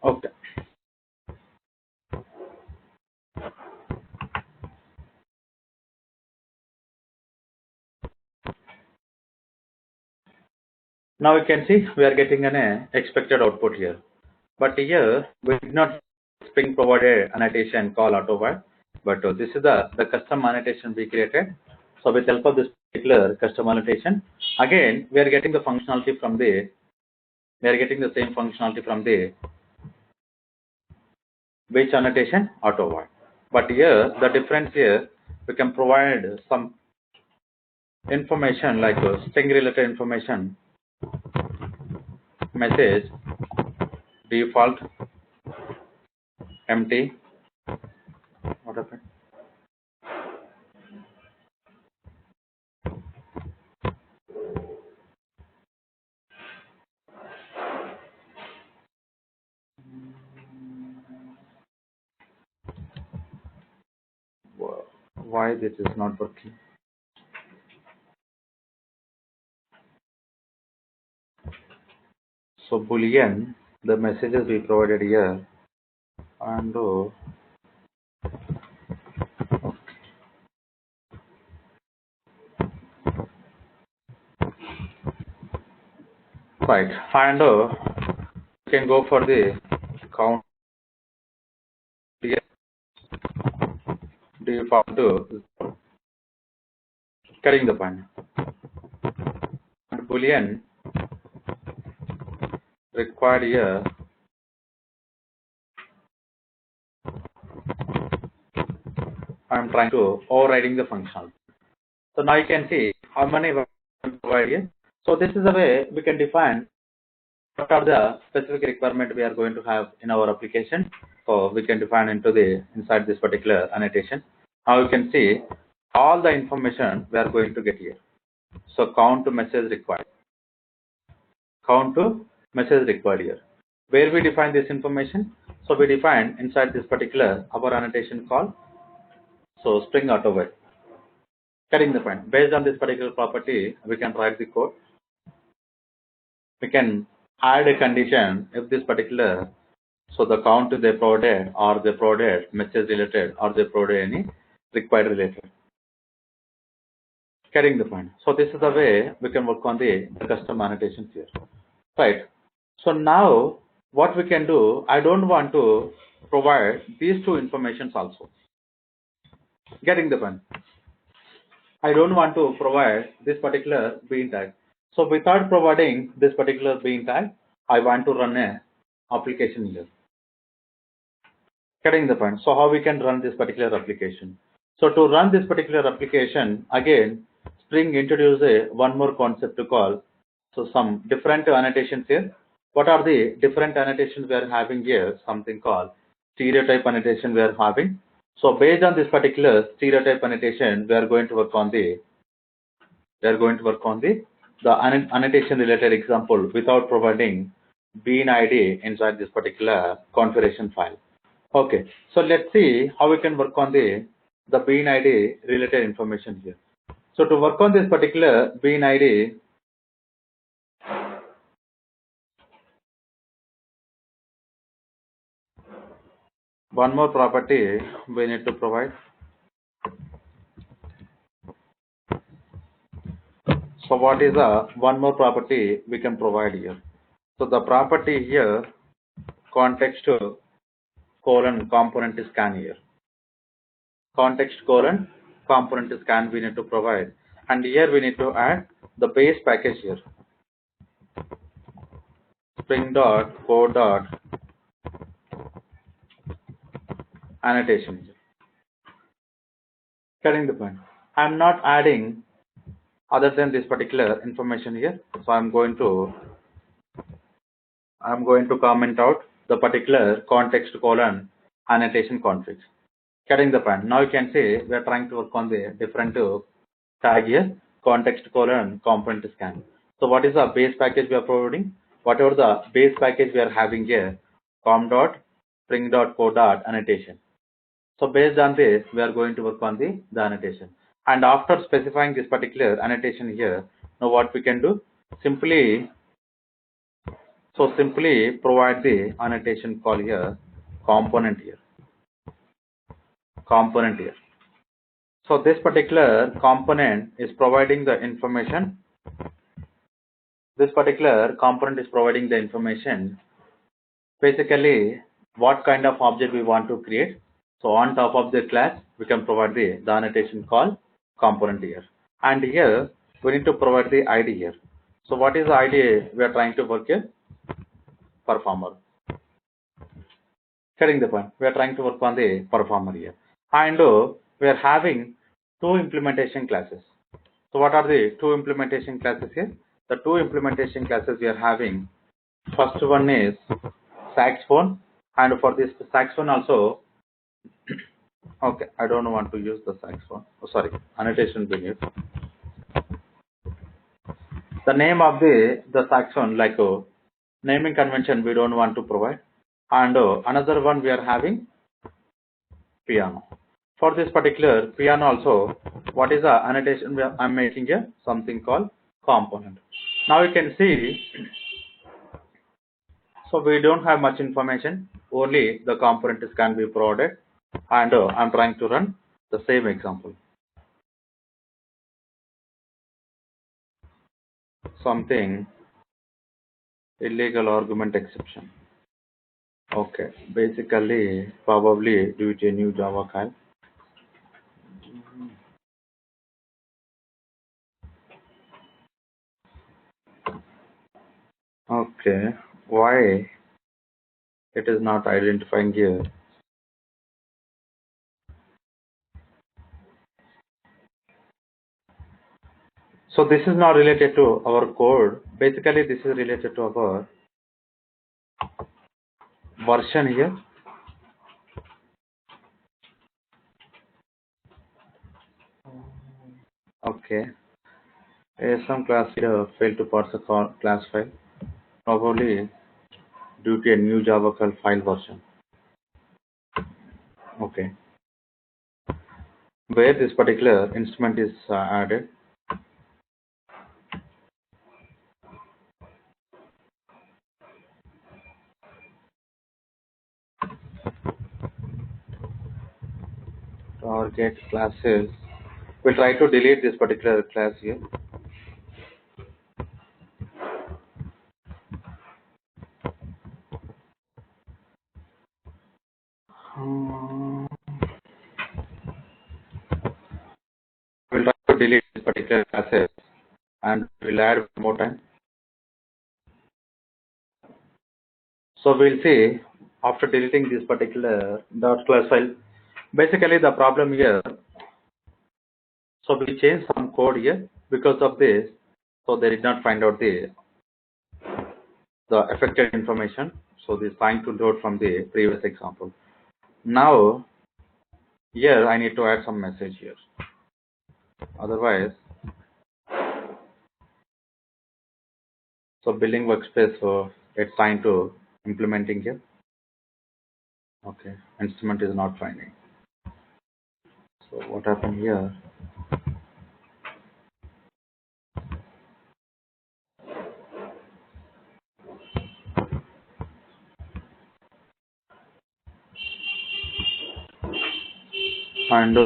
S1: Okay. Now you can see we are getting an expected output here. But here we did not Spring provided annotation called autovoid, but this is the custom annotation we created. So with help of this particular custom annotation, again we are getting the functionality from the same functionality from the which annotation? Autovoid. But here the difference here, we can provide some information like string related information, message, default empty. What happened? Why this is not working? So boolean, the messages we provided here, and right, and you can go for the count here, default to getting the point. And boolean required here I'm trying to overriding the function. So now you can see how many we provide here. So this is the way we can define what are the specific requirement we are going to have in our application. So we can define inside this particular annotation. Now you can see all the information we are going to get here. So count to message required. Count to message required here. Where we define this information? So we define inside this particular our annotation call. So string auto wait. Getting the point. Based on this particular property, we can write the code. We can add a condition if this particular, so the count they provided or they provided message related or they provided any required related. Getting the point. So this is the way we can work on the custom annotations here. Right. So now what we can do, I don't want to provide these two informations also. Getting the point. I don't want to provide this particular bean tag. So without providing this particular bean tag, I want to run a application here. Getting the point. So how we can run this particular application? So to run this particular application, again, Spring introduce one more concept to call. So some different annotations here. What are the different annotations we are having here? Something called stereotype annotation we are having. So based on this particular stereotype annotation, we are going to work on the annotation related example without providing bean ID inside this particular configuration file. Okay, so let's see how we can work on the bean ID related information here. So to work on this particular bean ID, one more property we need to provide. So what is one more property we can provide here? So the property here, context colon component scan here. Context colon component scan we need to provide, and here we need to add the base package here. Spring dot code dot annotation here. Getting the point. I'm not adding other than this particular information here. So I'm going to comment out the particular context colon annotation configs. Getting the point. Now you can see we are trying to work on the different tag here, context colon component scan. So what is the base package we are providing? Whatever the base package we are having here, com dot spring dot code dot annotation. So based on this, we are going to work on the annotation. And after specifying this particular annotation here, now what we can do? Simply provide the annotation call here, component here. So this particular component is providing the information. Basically, what kind of object we want to create. So on top of the class, we can provide the annotation call component here. And here, we need to provide the ID here. So what is the ID we are trying to work here? Performer. Getting the point. We are trying to work on the performer here. And we are having two implementation classes. So what are the two implementation classes here? The two implementation classes we are having. First one is saxophone, and for this saxophone also, okay, I don't want to use the saxophone. Oh, sorry, annotation beneath. The name of the saxophone, like naming convention, we don't want to provide. And another one we are having piano. For this particular piano also, what is the annotation I'm making here? Something called component. Now you can see, so we don't have much information, only the components can be provided, and I'm trying to run the same example. Something illegal argument exception. Okay, basically probably due to a new Java file. Okay, why it is not identifying here? So this is not related to our code. Basically, this is related to our version here. Okay, some class here failed to parse a class file, probably due to a new Java file version. Okay, where this particular instrument is added. Target classes. We'll try to delete this particular class here. We'll try to delete this particular classes, and we'll add one more time. So we'll see after deleting this particular dot class file. Basically, the problem here. So we changed some code here because of this. So they did not find out the affected information. So this trying to load from the previous example. Now here I need to add some message here. Otherwise, so building workspace, so it's trying to implementing here. Okay, instrument is not finding. So what happened here? And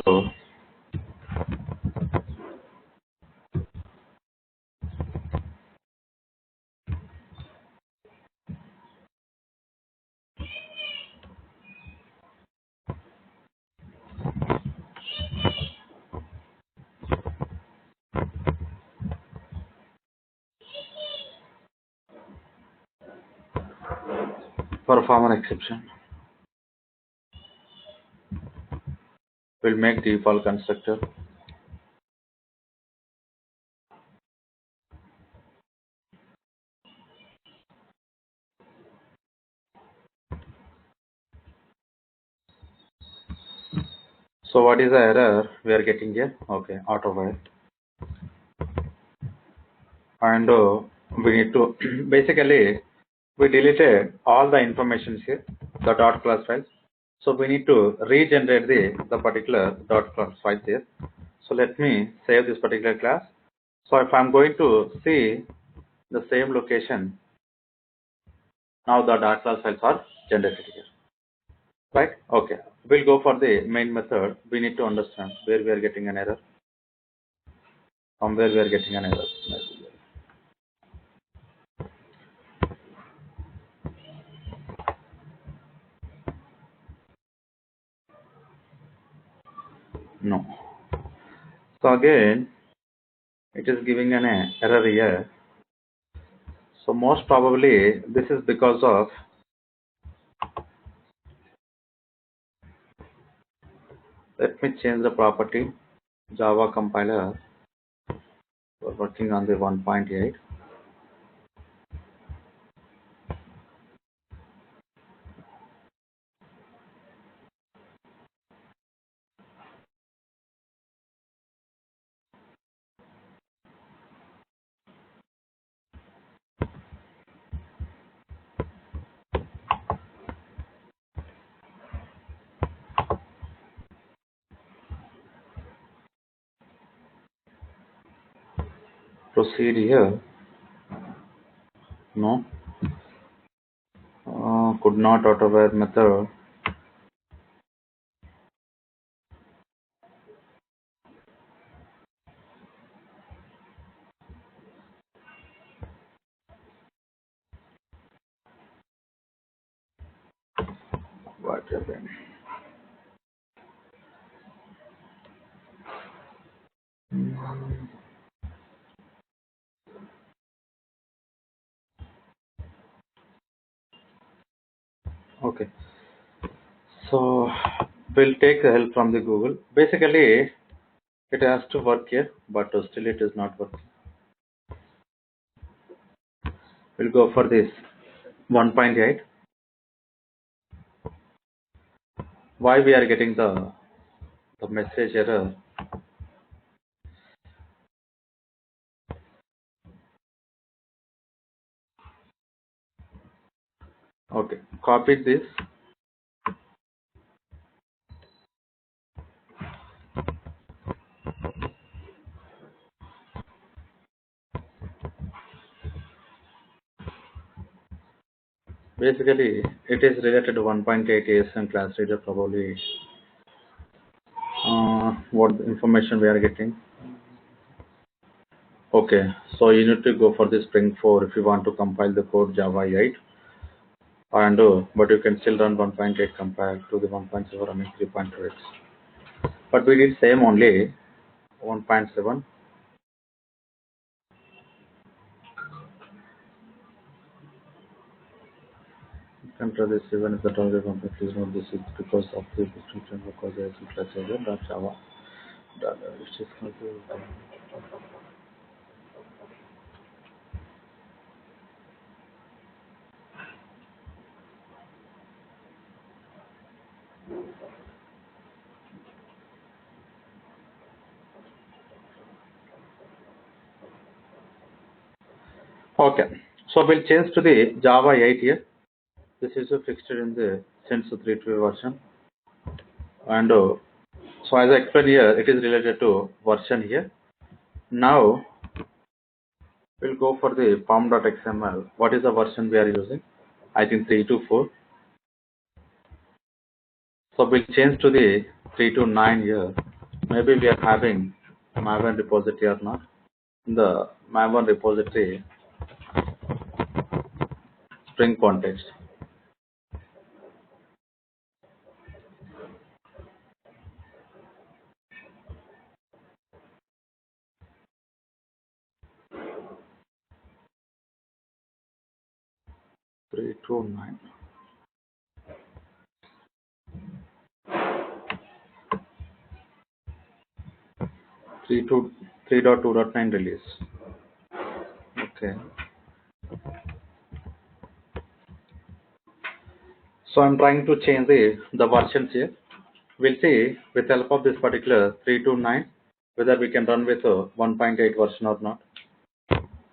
S1: performer exception. We'll make default constructor. So what is the error we are getting here? Okay, auto while. And we need to basically we deleted all the information here, the dot class files. So we need to regenerate the particular dot class file here. So let me save this particular class. So if I'm going to see the same location, now the dot class files are generated here. Right? Okay. We'll go for the main method. We need to understand where we are getting an error. From where we are getting an error. No. So again, it is giving an error here. So most probably this is because of let me change the property Java compiler. We're working on the 1.8. proceed here. No. Could not AutoWire method. What happened? Okay. So we'll take the help from the Google. Basically, it has to work here, but still it is not working. We'll go for this 1.8. Why we are getting the message error? Okay, copy this. Basically, it is related to 1.8 ASM class reader probably. What information we are getting? Okay, so you need to go for the Spring 4 if you want to compile the code Java 8, and but you can still run 1.8 compared to the 1.0 running 3.2x. But we did same only 1.7. Control this even if the target company please note this is because of the description because there is a class Java. It's just okay. So we'll change to the Java 8 here. This is fixed in the Sensu 3.2 version. And so as I explained here, it is related to version here. Now we'll go for the pom.xml. What is the version we are using? I think 3.2.4. So we'll change to the 3.2.9 here. Maybe we are having Maven repository or not. In the Maven repository, Spring context. 3.2.9. 3.2.9 release. Okay. So I'm trying to change the versions here. We'll see with help of this particular 3.2.9 whether we can run with a 1.8 version or not.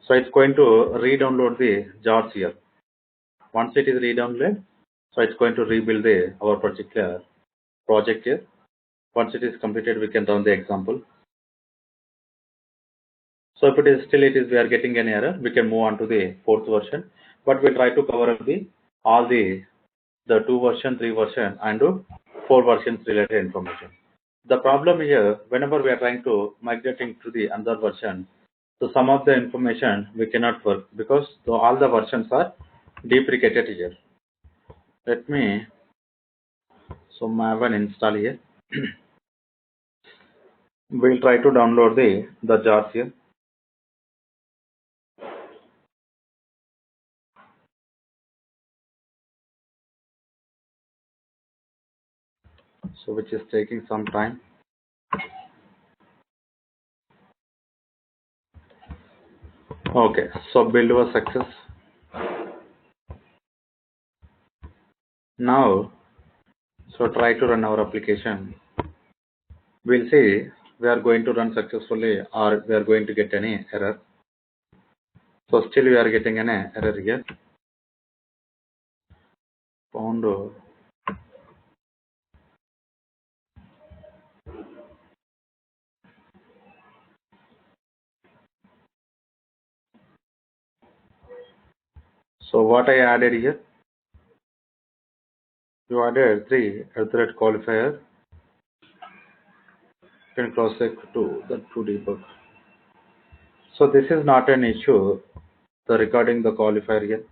S1: So it's going to re-download the jars here. Once it is re-downloaded, so it's going to rebuild our particular project here. Once it is completed, we can run the example. So if we are getting an error, we can move on to the fourth version. But we try to cover up all the 2 version, 3 version, and 4 versions related information. The problem here, whenever we are trying to migrating to the another version, so some of the information we cannot work because all the versions are deprecated here. Let me Maven install here. We'll try to download the jars here. So which is taking some time. Okay, so build was success. Now, so try to run our application. We'll see we are going to run successfully or we are going to get any error. So still we are getting an error here. Found So what I added here, you added 3 qualifier, can cross check to the to debug. So this is not an issue, the recording the qualifier here.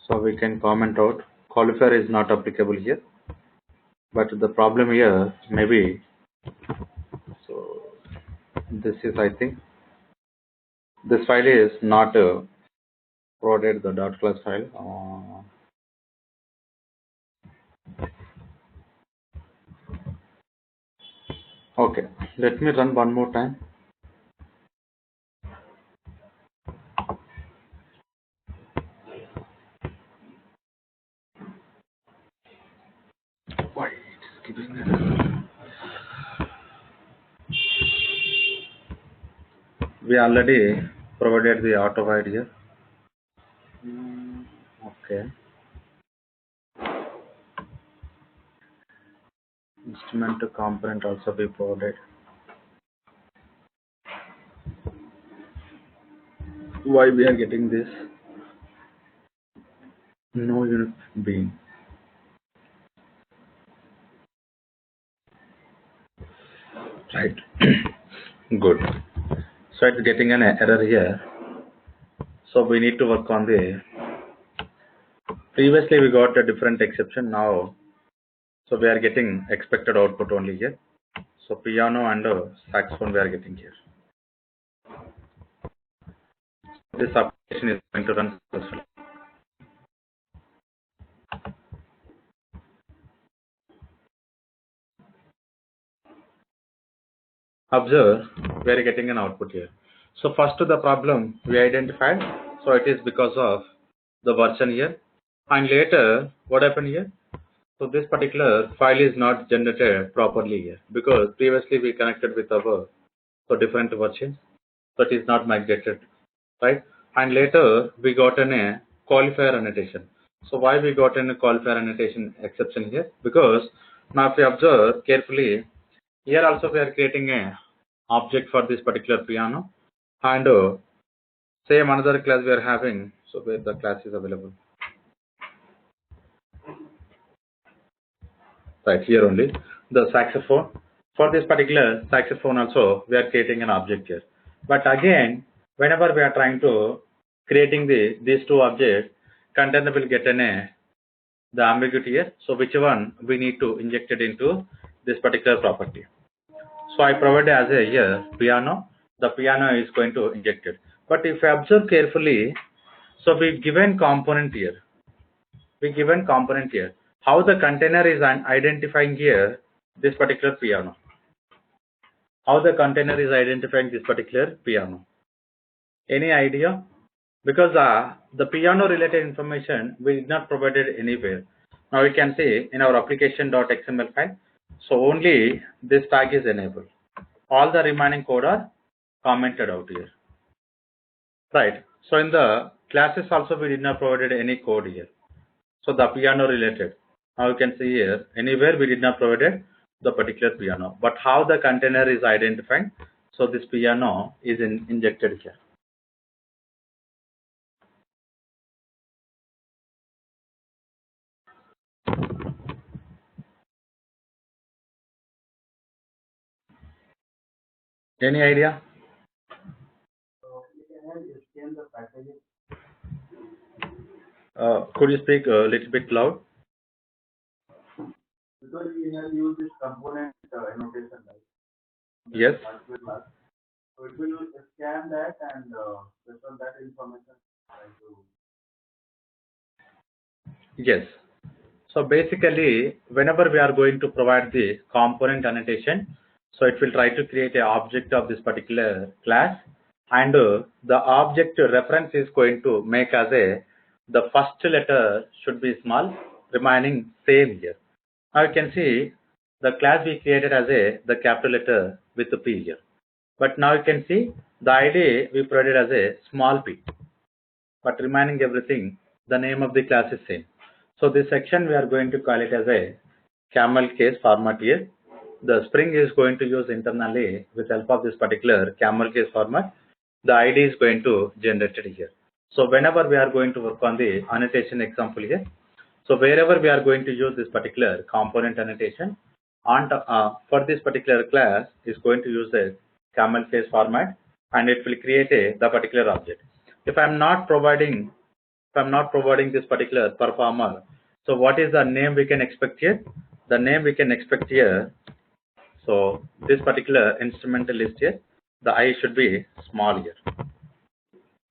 S1: So we can comment out qualifier is not applicable here. But the problem here maybe, so this is, I think this file is not provided the dot class file. Okay, let me run one more time. Why it's giving error? We already provided the auto void here. Okay. Instrument component also be provided. Why we are getting this? No unit being. Right. Good. So it's getting an error here. So we need to work on the. Previously we got a different exception now. So we are getting expected output only here. So piano and saxophone we are getting here. This application is going to run successfully. Observe, we are getting an output here. So first the problem we identified. So it is because of the version here. And later, what happened here? So this particular file is not generated properly here because previously we connected with our different versions, so it is not migrated, right? And later we got a qualifier annotation. So why we got a qualifier annotation exception here? Because now if you observe carefully, here also we are creating a object for this particular piano, and same another class we are having. So where the class is available. Right here only, the saxophone. For this particular saxophone also we are creating an object here. But again, whenever we are trying to creating these two objects, container will get the ambiguity here. So which one we need to inject it into this particular property. So I provided as a here piano. The piano is going to inject it. But if I observe carefully, so we given component here. How the container is identifying here this particular piano. How the container is identifying this particular piano. Any idea? Because the piano related information we did not provide it anywhere. Now we can see in our application.xml file. So only this tag is enabled. All the remaining code are commented out here. Right. So in the classes also we did not provide any code here. So the piano related. Now you can see here, anywhere we did not provide the particular piano, but how the container is identifying. So this piano is injected here. Any idea? Could you speak a little bit loud?
S2: Because we have used this component annotation, right?
S1: Yes.
S2: So it will scan that and based on that information try to.
S1: Yes. So basically, whenever we are going to provide the component annotation, so it will try to create an object of this particular class, and the object reference is going to make as the first letter should be small, remaining same here. Now you can see the class we created as the capital letter with the P here. But now you can see the ID we provided as a small p, but remaining everything, the name of the class is same. So this section we are going to call it as a camel case format here. The Spring is going to use internally with help of this particular camel case format. The ID is going to generate it here. So whenever we are going to work on the annotation example here, so wherever we are going to use this particular component annotation, for this particular class is going to use the camel face format, and it will create the particular object. If I'm not providing this particular performer, so what is the name we can expect here? The name we can expect here, so this particular instrumental list here, the I should be small here.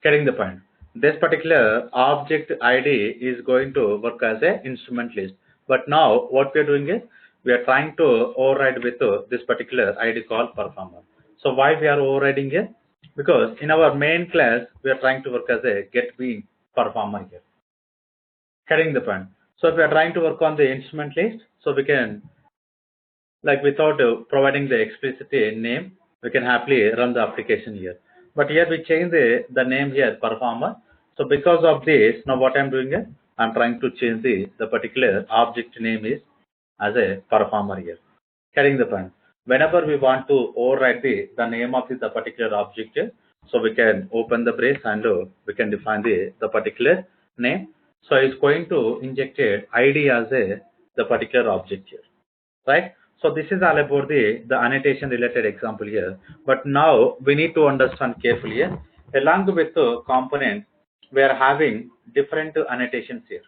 S1: Getting the point. This particular object ID is going to work as a instrument list. But now what we are doing is we are trying to override with this particular ID called performer. So why we are overriding here? Because in our main class we are trying to work as a get being performer here. Getting the point. So if we are trying to work on the instrument list, so we can, like, without providing the explicit name, we can happily run the application here. But here we change the name here performer. So because of this, now what I'm doing is I'm trying to change the particular object name is as a performer here. Carrying the point. Whenever we want to override the name of the particular object here, so we can open the brace and we can define the particular name. So it's going to inject ID as the particular object here, right? So this is all about the annotation related example here. But now we need to understand carefully here. Along with the component, we are having different annotations here.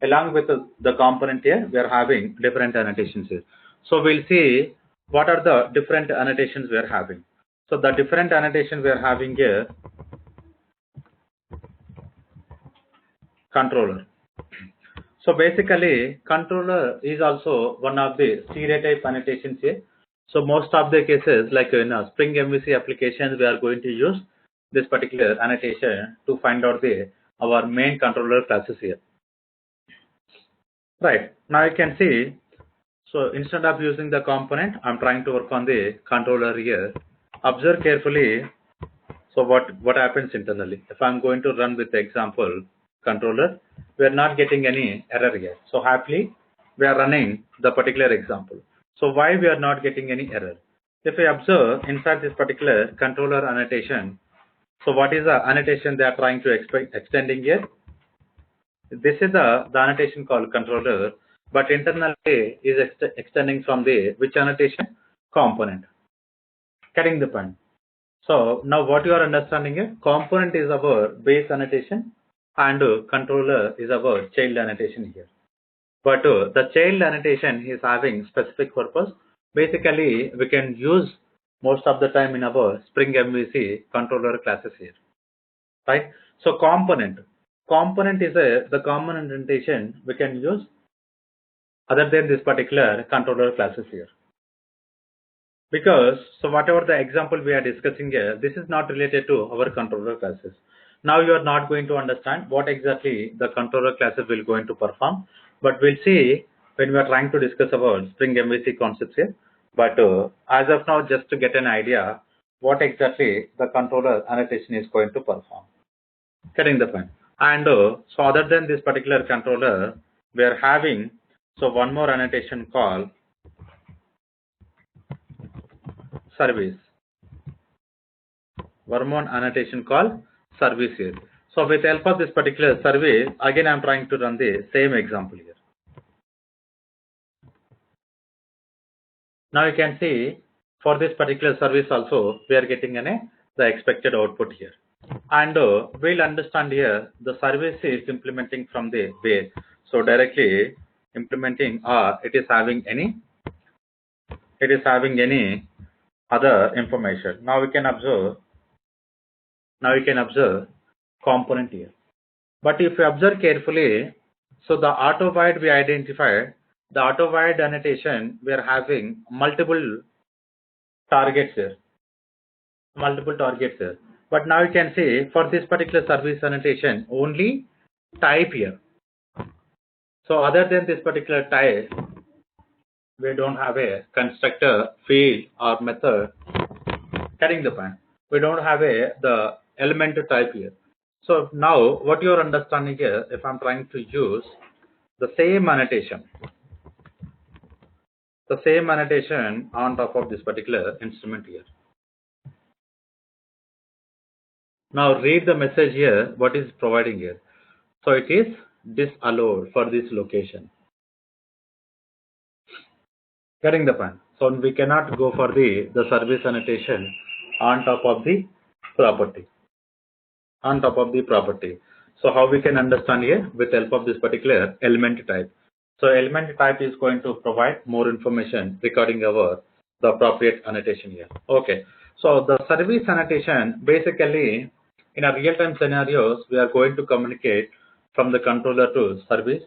S1: Along with the component here, we are having different annotations here. So we'll see what are the different annotations we are having. So the different annotations we are having here, controller. So basically, controller is also one of the stereotype annotations here. So most of the cases, like in a Spring MVC applications, we are going to use this particular annotation to find out our main controller classes here. Right, now you can see, so instead of using the component, I'm trying to work on the controller here. Observe carefully, so what happens internally. If I'm going to run with the example controller, we are not getting any error here. So happily, we are running the particular example. So why we are not getting any error? If we observe inside this particular controller annotation, so what is the annotation they are trying to extending here? This is the annotation called controller, but internally is extending from the which annotation? Component. Getting the point. So now what you are understanding is component is our base annotation and controller is our child annotation here. But the child annotation is having specific purpose. Basically, we can use most of the time in our Spring MVC controller classes here, right? So component is the common annotation we can use other than this particular controller classes here. Because, so whatever the example we are discussing here, this is not related to our controller classes. Now you are not going to understand what exactly the controller classes will going to perform, but we'll see when we are trying to discuss about Spring MVC concepts here. But as of now, just to get an idea, what exactly the controller annotation is going to perform. Getting the point. And so other than this particular controller, we are having one more annotation called service. One annotation called service here. So with help of this particular service, again I'm trying to run the same example here. Now you can see for this particular service also we are getting the expected output here. And we'll understand here the service is implementing from the base. So directly implementing it is having any other information. Now we can observe component here. But if you observe carefully, so the auto void we identified, the auto void annotation, we are having multiple targets here. But now you can see for this particular service annotation, only type here. So other than this particular type, we don't have a constructor, field or method. Getting the point. We don't have the element type here. So now what you are understanding here, if I'm trying to use the same annotation on top of this particular instrument here. Now read the message here, what is providing here. So it is disallowed for this location. Getting the point. So we cannot go for the service annotation on top of the property. On top of the property. So how we can understand here with help of this particular element type. So element type is going to provide more information regarding the appropriate annotation here. Okay. So the service annotation basically in a real-time scenarios we are going to communicate from the controller to service.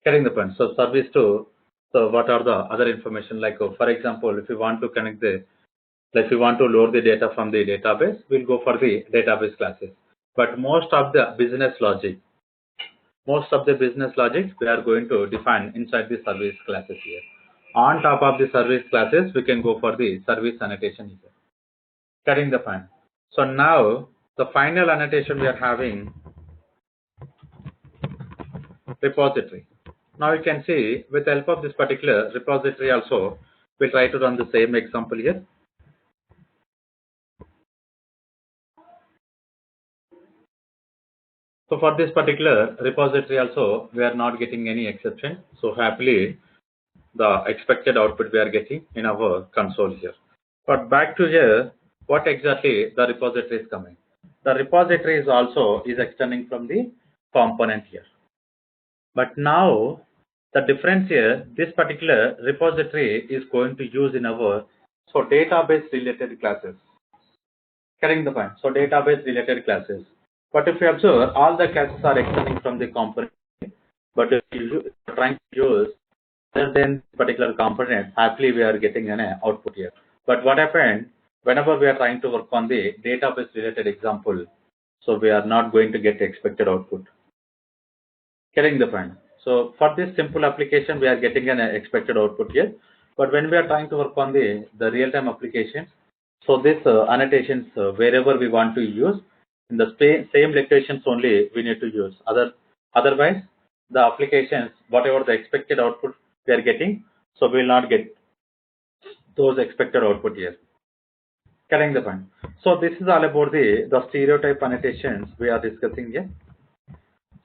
S1: Getting the point. So service to, so what are the other information like for example if you want to connect the, like if you want to load the data from the database, we'll go for the database classes. But most of the business logic we are going to define inside the service classes here. On top of the service classes, we can go for the service annotation here. Getting the point. So now the final annotation we are having repository. Now you can see with the help of this particular repository also, we'll try to run the same example here. So for this particular repository also, we are not getting any exception. So happily, the expected output we are getting in our console here. But back to here, what exactly the repository is coming? The repository is also extending from the component here. But now the difference here, this particular repository is going to use in our database related classes. Getting the point. So database related classes. But if you observe, all the classes are extending from the component. But if you are trying to use other than particular component, happily we are getting an output here. But what happened, whenever we are trying to work on the database related example, so we are not going to get expected output. Getting the point. So for this simple application, we are getting an expected output here. But when we are trying to work on the real-time application, so this annotations wherever we want to use in the same locations only we need to use. Otherwise, the applications whatever the expected output we are getting, so we will not get those expected output here. Getting the point. So this is all about the stereotype annotations we are discussing here.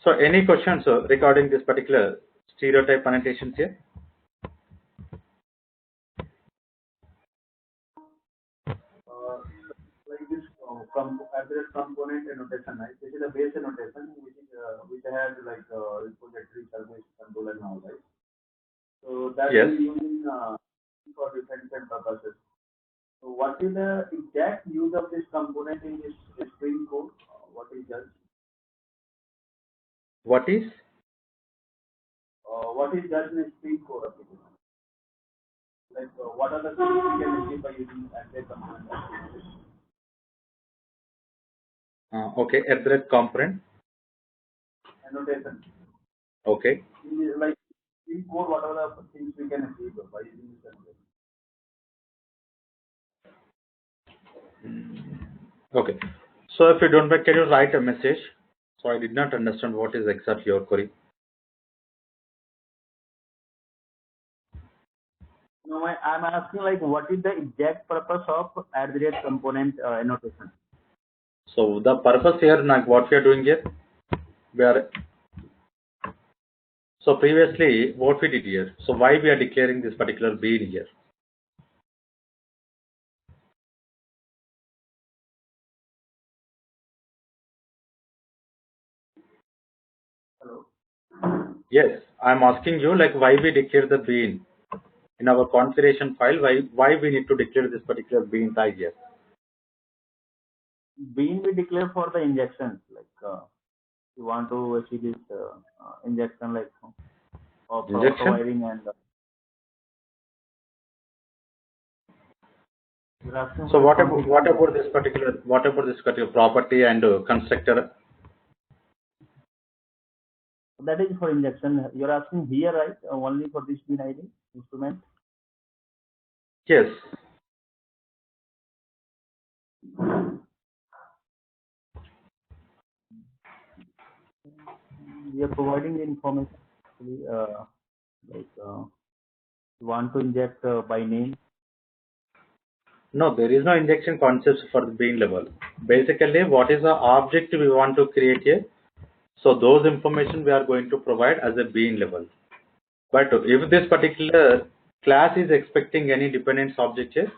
S1: So any questions regarding this particular stereotype annotations here?
S2: Like this address component annotation, right? This is a base annotation which has like repository service controller now, right? So that
S1: Yes.
S2: is using for different purposes. So what is the exact use of this component in this Spring code? What is that?
S1: What is?
S2: What is that in Spring code application? Like what are the things we can achieve by using address component application?
S1: Okay, address component.
S2: Annotation.
S1: Okay.
S2: Like Spring code, what are the things we can achieve by using this annotation?
S1: Okay. So if you don't mind, can you write a message? So I did not understand what is exactly your query.
S2: No, I'm asking like what is the exact purpose of address component annotation?
S1: So the purpose here, like what we are doing here, we are. So previously, what we did here. So why we are declaring this particular bean here?
S2: Hello.
S1: Yes, I'm asking you like why we declare the bean in our configuration file. Why we need to declare this particular bean tag here?
S2: Bean we declare for the injections, like you want to achieve this injection like of
S1: Injection.
S2: wiring and you're asking
S1: So
S2: for
S1: what about this particular property and constructor?
S2: that is for injection. You're asking here, right? Only for this Bean ID instrument.
S1: Yes.
S2: We are providing the information actually, like you want to inject by name.
S1: No, there is no injection concepts for the bean level. Basically, what is the object we want to create here? So those information we are going to provide as a bean level. But if this particular class is expecting any dependence object here,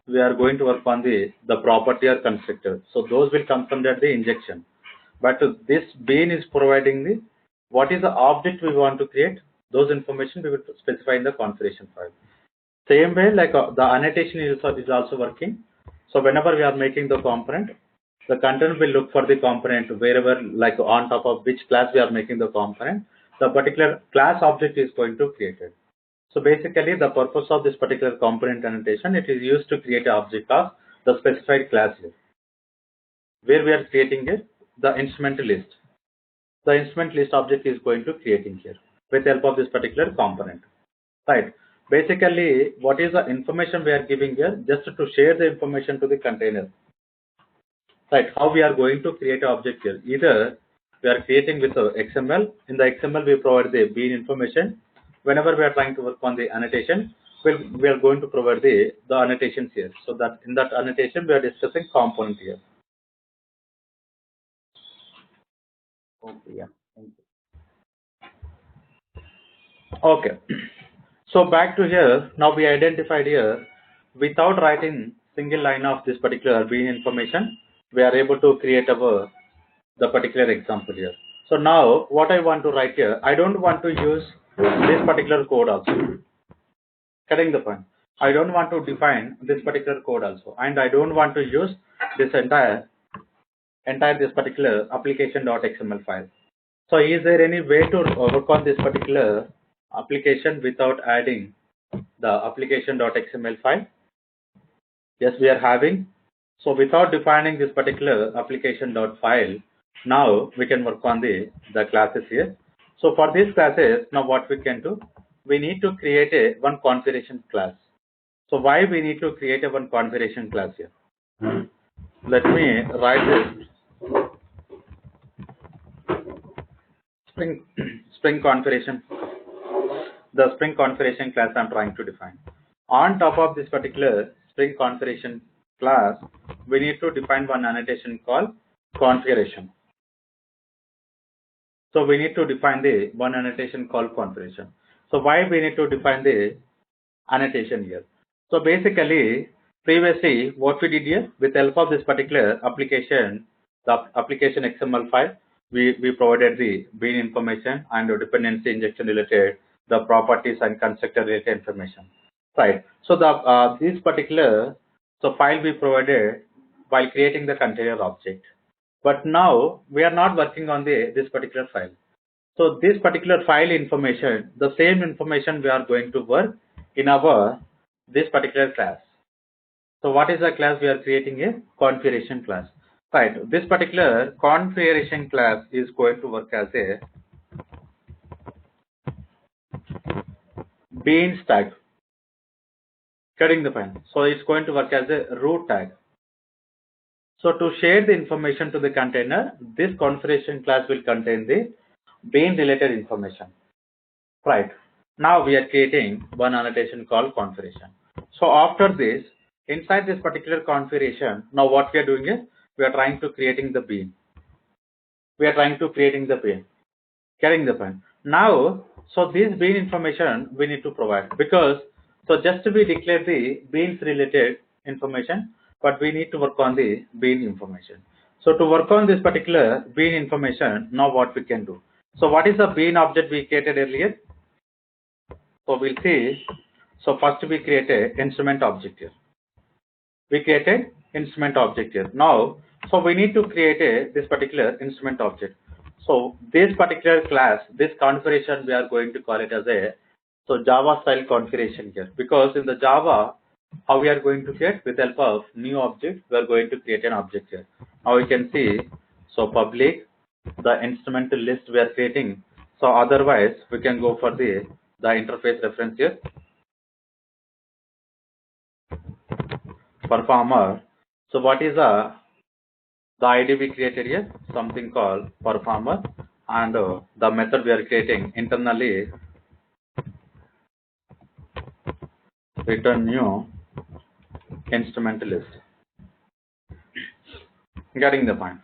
S1: we are going to work on the property or constructor. So those will come under the injection. But this bean is providing the what is the object we want to create. Those information we will specify in the configuration file. Same way, like the annotation is also working. So whenever we are making the component, the content will look for the component wherever, like on top of which class we are making the component, the particular class object is going to create it. So basically, the purpose of this particular component annotation, it is used to create an object of the specified class here. Where we are creating it, the instrument list. The instrument list object is going to creating here with help of this particular component. Right. Basically, what is the information we are giving here? Just to share the information to the container. Right. How we are going to create an object here? Either we are creating with XML. In the XML, we provide the bean information. Whenever we are trying to work on the annotation, we are going to provide the annotations here. So that in that annotation, we are discussing component here.
S2: Okay, yeah. Thank you.
S1: Okay. So back to here, now we identified here, without writing single line of this particular bean information, we are able to create the particular example here. So now what I want to write here, I don't want to use this particular code also. Getting the point? I don't want to define this particular code also, and I don't want to use this entire this particular application.xml file. So is there any way to work on this particular application without adding the application.xml file? Yes, we are having. So without defining this particular application.file, now we can work on the classes here. So for these classes, now what we can do, we need to create a one configuration class. So why we need to create a one configuration class here? Let me write this Spring configuration, the Spring configuration class I'm trying to define. On top of this particular Spring configuration class, we need to define one annotation called configuration. So we need to define the one annotation called configuration. So why we need to define the annotation here? So basically, previously what we did here, with help of this particular application, the application XML file, we provided the bean information and the dependency injection related, the properties and constructor related information. Right. So the this particular file we provided while creating the container object. But now we are not working on this particular file. So this particular file information, the same information we are going to work in our this particular class. So what is the class we are creating? A configuration class. Right. This particular configuration class is going to work as a beans tag. Getting the point? So it's going to work as a root tag. So to share the information to the container, this configuration class will contain the bean related information. Right. Now we are creating one annotation called configuration. So after this, inside this particular configuration, now what we are doing is we are trying to creating the bean. We are trying to creating the bean. Getting the point? Now, so this bean information we need to provide, because so just we declare the beans related information, but we need to work on the bean information. So to work on this particular bean information, now what we can do? So what is the bean object we created earlier? So we'll see. So first we create a instrument object here. We created instrument object here. Now, so we need to create this particular instrument object. So this particular class, this configuration, we are going to call it as a Java style configuration here, because in the Java, how we are going to create with help of new object, we are going to create an object here. Now we can see, so public, the instrumental list we are creating. So otherwise, we can go for the interface reference here. Performer. So what is the ID we created here? Something called performer, and the method we are creating internally, return new instrument list. Getting the point.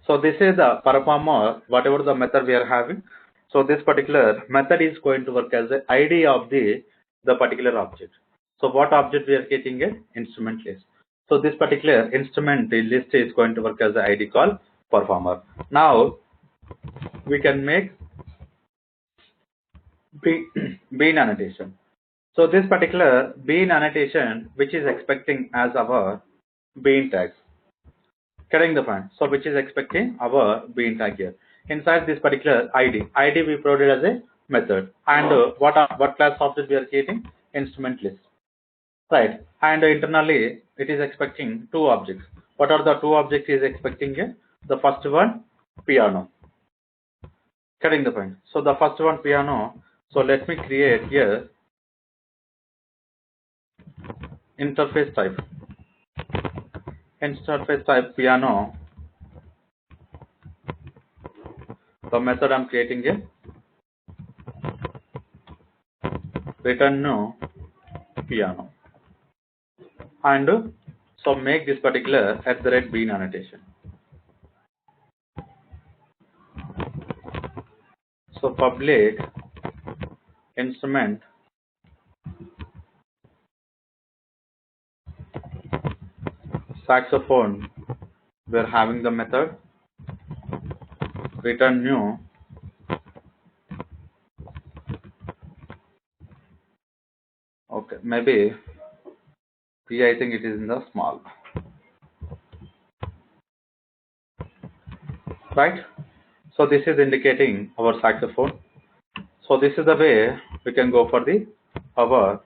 S1: So this is the performer, whatever the method we are having. So this particular method is going to work as the ID of the particular object. So what object we are getting a instrument list. So this particular instrument list is going to work as the ID called performer. Now we can make bean annotation. So this particular bean annotation, which is expecting as our bean tags. Getting the point. So which is expecting our bean tag here. Inside this particular ID we provided as a method. And what class object we are creating? Instrument list. Right. And internally it is expecting two objects. What are the two objects is expecting here? The first one, piano. Getting the point. So the first one, piano. So let me create here interface type. Interface type piano. The method I'm creating here, return no piano, and so make this particular @bean annotation. So public instrument saxophone, we're having the method return new okay, maybe P, I think it is in the small, right? So this is indicating our saxophone. So this is the way we can go for the our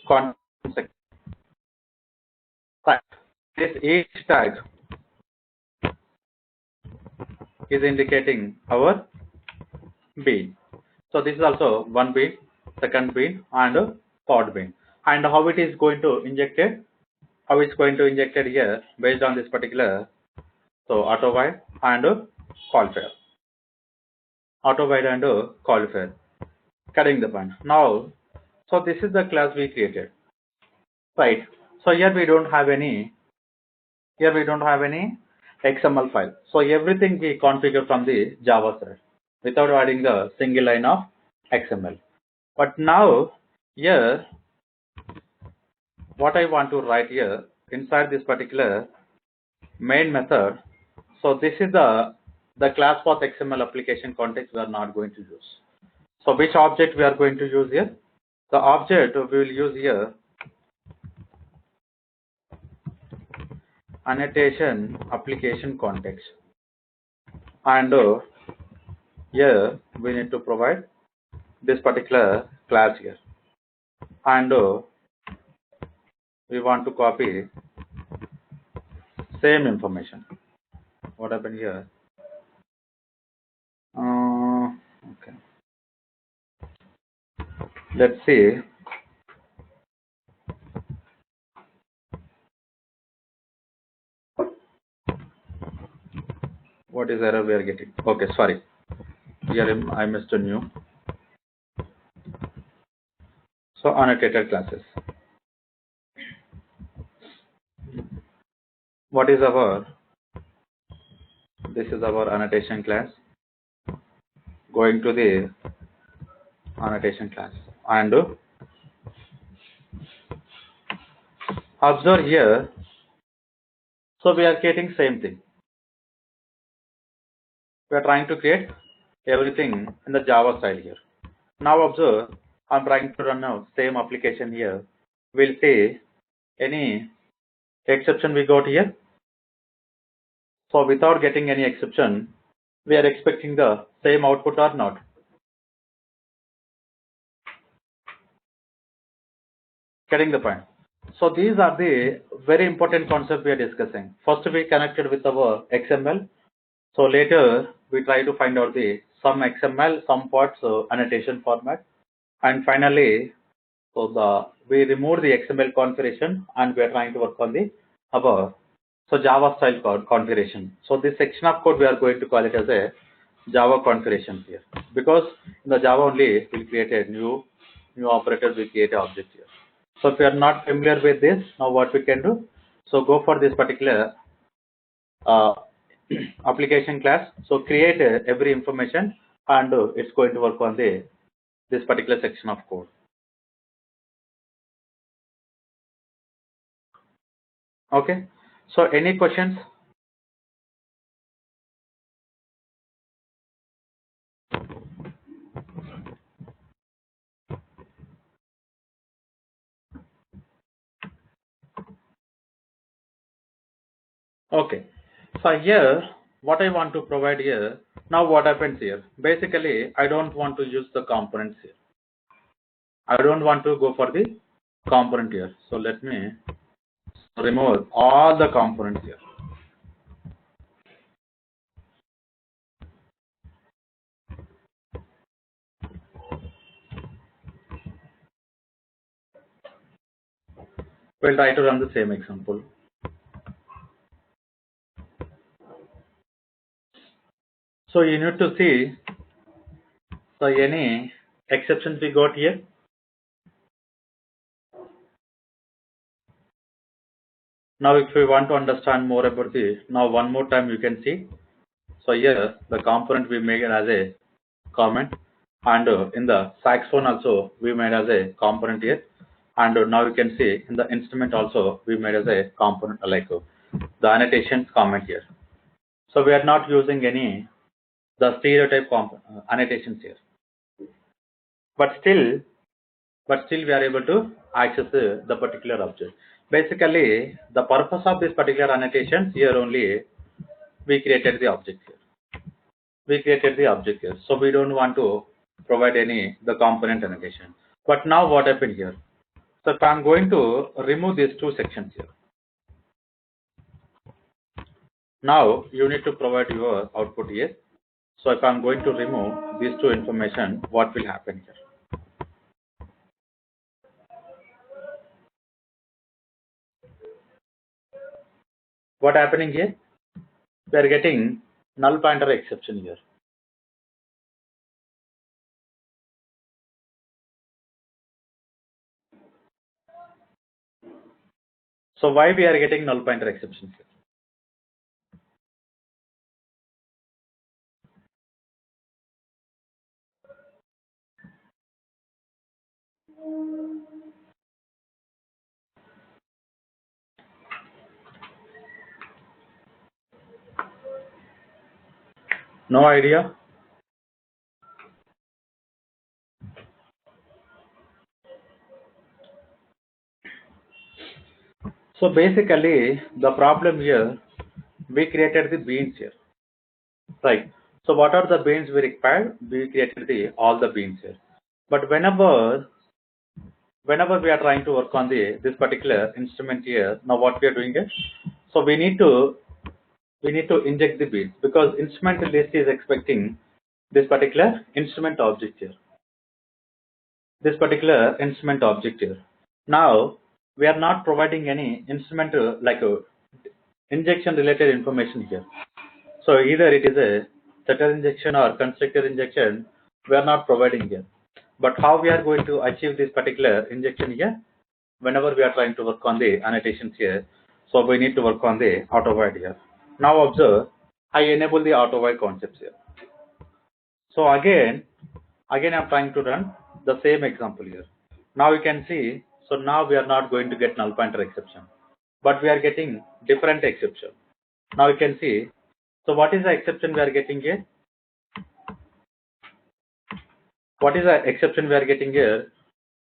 S1: concept. Right. This each tag is indicating our bean. So this is also one bean, second bean, and third bean. And how it is going to injected? How it's going to injected here based on this particular auto void and qualifier. Auto void and qualifier. Cutting the point. Now, so this is the class we created, right? So here we don't have any. Here we don't have any XML file. So everything we configure from the Java side without adding the single line of XML. But now here, what I want to write here inside this particular main method. So this is the class path XML application context we are not going to use. So which object we are going to use here? The object we will use here annotation application context, and here we need to provide this particular class here, and we want to copy same information. What happened here? Okay, let's see. What is error we are getting? Okay, sorry. Here I missed a new. So annotated classes. What is our? This is our annotation class. Going to the annotation class, and observe here. So we are creating same thing. We are trying to create everything in the Java style here. Now observe, I'm trying to run now same application here. We'll see any exception we got here. So without getting any exception, we are expecting the same output or not. Getting the point. So these are the very important concepts we are discussing. First we connected with our XML. So later we try to find out the some XML, some parts annotation format, and finally, so we remove the XML configuration and we are trying to work on the our Java style configuration. So this section of code we are going to call it as a Java configuration here, because in the Java only we'll create a new operator, we create an object here. So if you are not familiar with this, now what we can do? So go for this particular application class. So create every information, and it's going to work on this particular section of code. Okay. So any questions? Okay. So here, what I want to provide here, now what happens here? Basically, I don't want to use the components here. I don't want to go for the component here. So let me remove all the components here. We'll try to run the same example. So you need to see, so any exceptions we got here. Now if we want to understand more about now one more time you can see. So here the component we made as a comment, and in the saxophone also we made as a component here, and now you can see in the instrument also we made as a component, like the annotations comment here. So we are not using any the stereotype annotations here, but still we are able to access the particular object. Basically, the purpose of this particular annotations here only, we created the object here. We created the object here. So we don't want to provide any the component annotation. But now what happened here? So if I'm going to remove these two sections here. Now you need to provide your output here. So if I'm going to remove these two information, what will happen here? What happening here? We are getting null pointer exception here. So why we are getting null pointer exceptions here? No idea? So basically, the problem here, we created the beans here, right? So what are the beans we required? We created all the beans here. But whenever we are trying to work on this particular instrument here, now what we are doing is, so we need to inject the beans, because instrument list is expecting this particular instrument object here. This particular instrument object here. Now we are not providing any instrument like a injection related information here. So either it is a setter injection or constructor injection, we are not providing here. But how we are going to achieve this particular injection here? Whenever we are trying to work on the annotations here, so we need to work on the auto void here. Now observe, I enable the auto void concepts here. So again I'm trying to run the same example here. Now you can see, so now we are not going to get null pointer exception, but we are getting different exception. Now you can see, so what is the exception we are getting here? What is the exception we are getting here?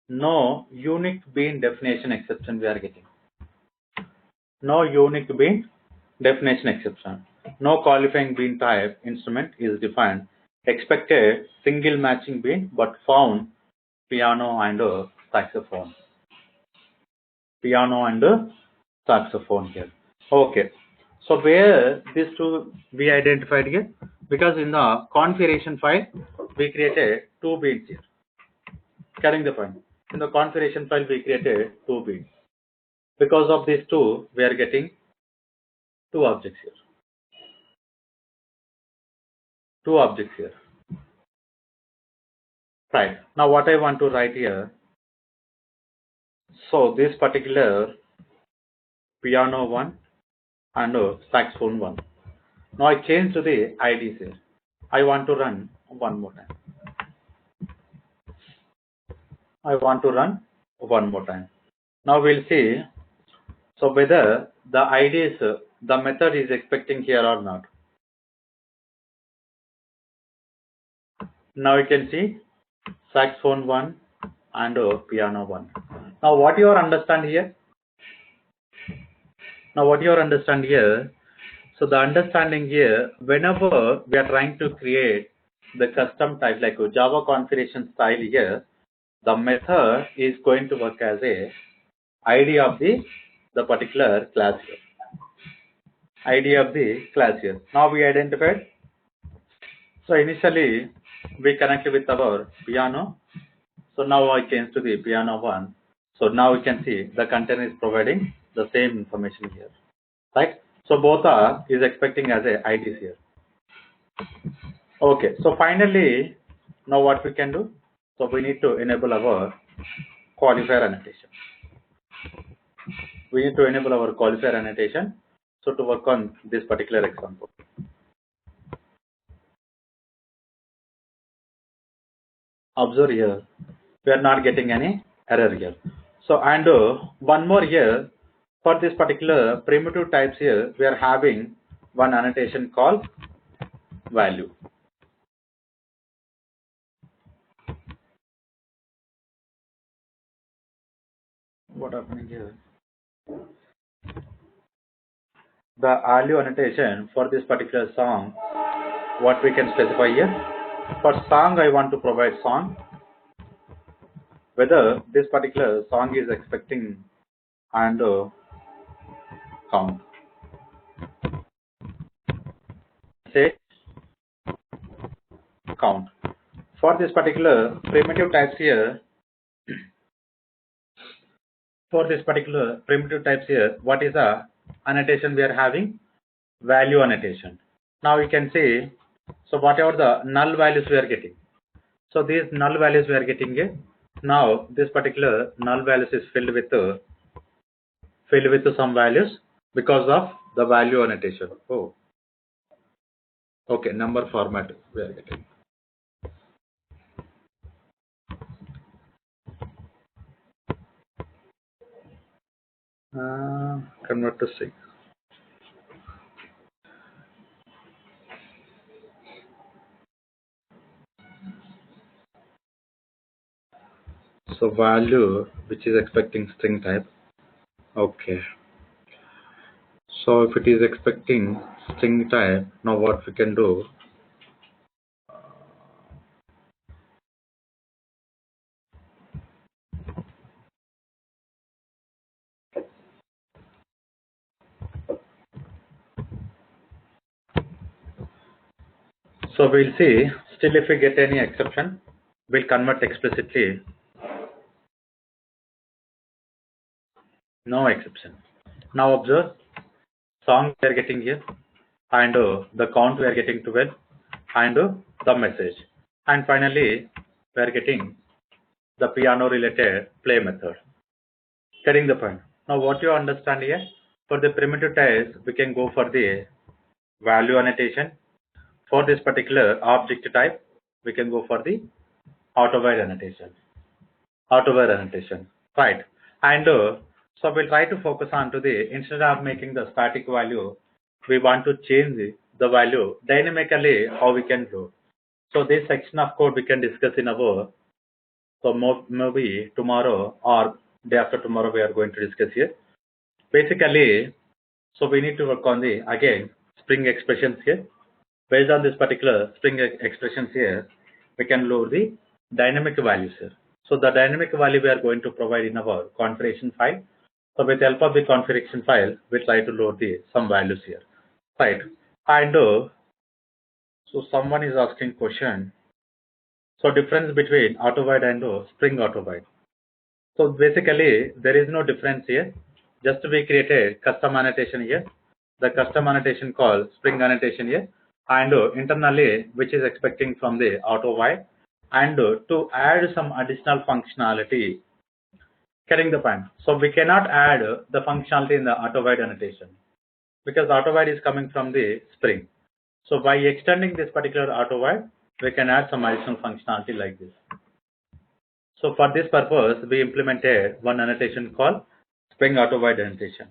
S1: No unique bean definition exception we are getting. No unique bean definition exception. No qualifying bean type instrument is defined. Expected single matching bean, but found piano and saxophone. Piano and saxophone here. Okay. So where these two we identified here? Because in the configuration file we created two beans here. Carrying the point. In the configuration file we created two beans. Because of these two, we are getting two objects here. Two objects here. Right. Now what I want to write here. So this particular piano one and saxophone one. Now I change to the IDs here. I want to run one more time. I want to run one more time. Now we'll see, so whether the IDs, the method is expecting here or not. Now you can see saxophone 1 and piano 1. Now what you are understand here? So the understanding here, whenever we are trying to create the custom type like a Java configuration style here, the method is going to work as a ID of the particular class here. ID of the class here. Now we identified. So initially we connected with our piano. So now I change to the piano 1. So now you can see the container is providing the same information here, right? So both are is expecting as a IDs here. Okay, so finally, now what we can do? So we need to enable our qualifier annotation. We need to enable our qualifier annotation. So to work on this particular example. Observe here, we are not getting any error here. So and one more here, for this particular primitive types here, we are having one annotation called value. What happening here? The value annotation for this particular song, what we can specify here? For song, I want to provide song. Whether this particular song is expecting and count. Say count. For this particular primitive types here, what is the annotation we are having? Value annotation. Now you can say, so whatever the null values we are getting. So these null values we are getting here. Now this particular null values is filled with some values because of the value annotation. Oh, okay, number format we are getting. Convert to string. So value which is expecting string type. Okay. So if it is expecting string type, now what we can do? So we'll see. Still, if we get any exception, we'll convert explicitly. No exception. Now observe, song we are getting here, and the count we are getting 12, and the message, and finally we are getting the piano related play method. Getting the point. Now what you understand here? For the primitive types, we can go for the value annotation. For this particular object type, we can go for the auto-wide annotation. Right. And so we'll try to focus on to the, instead of making the static value, we want to change the value dynamically how we can do. So this section of code we can discuss in our, so maybe tomorrow or day after tomorrow we are going to discuss here. Basically, so we need to work on the, again, Spring expressions here. Based on this particular Spring expressions here, we can load the dynamic values here. So the dynamic value we are going to provide in our configuration file. So with the help of the configuration file, we try to load the some values here, right? And so someone is asking question. So difference between auto-wide and Spring auto-wide. So basically there is no difference here. Just we created custom annotation here. The custom annotation called Spring annotation here, and internally which is expecting from the auto-wide, and to add some additional functionality. Getting the point. So we cannot add the functionality in the auto-wide annotation because auto-wide is coming from the Spring. So by extending this particular auto void, we can add some additional functionality like this. So for this purpose, we implemented one annotation called Spring Auto Void annotation.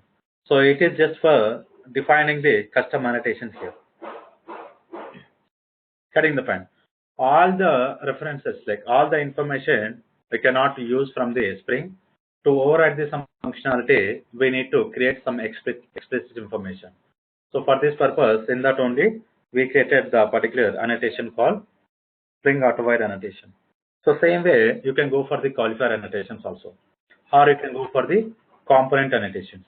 S1: So it is just for defining the custom annotations here. Cutting the pen. All the references, like all the information, we cannot use from the Spring. To override this some functionality, we need to create some explicit information. So for this purpose, in that only, we created the particular annotation called Spring Auto Void annotation. So same way, you can go for the qualifier annotations also, or you can go for the component annotations.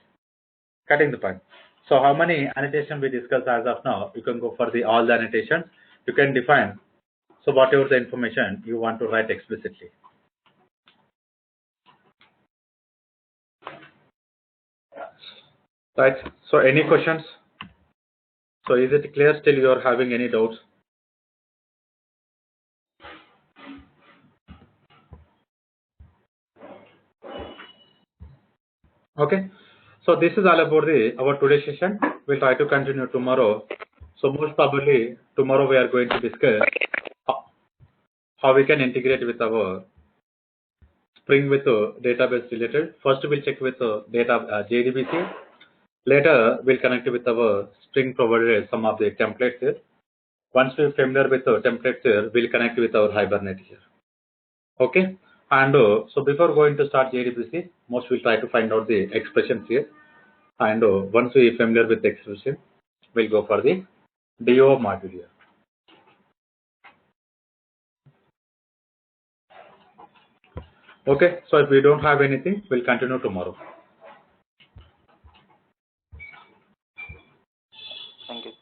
S1: Cutting the point. So how many annotations we discussed as of now? You can go for the all the annotations. You can define. So whatever the information you want to write explicitly. Right. So any questions? So is it clear? Still you are having any doubts? Okay. So this is all about our today's session. We'll try to continue tomorrow. So most probably tomorrow we are going to discuss how we can integrate with our Spring with database related. First we'll check with JDBC. Later we'll connect with our Spring provided some of the templates here. Once we're familiar with the templates here, we'll connect with our Hibernate here. Okay. And so before going to start JDBC, most we'll try to find out the expressions here. And once we familiar with the expression, we'll go for the DO module here. Okay, so if we don't have anything, we'll continue tomorrow.
S3: Thank you.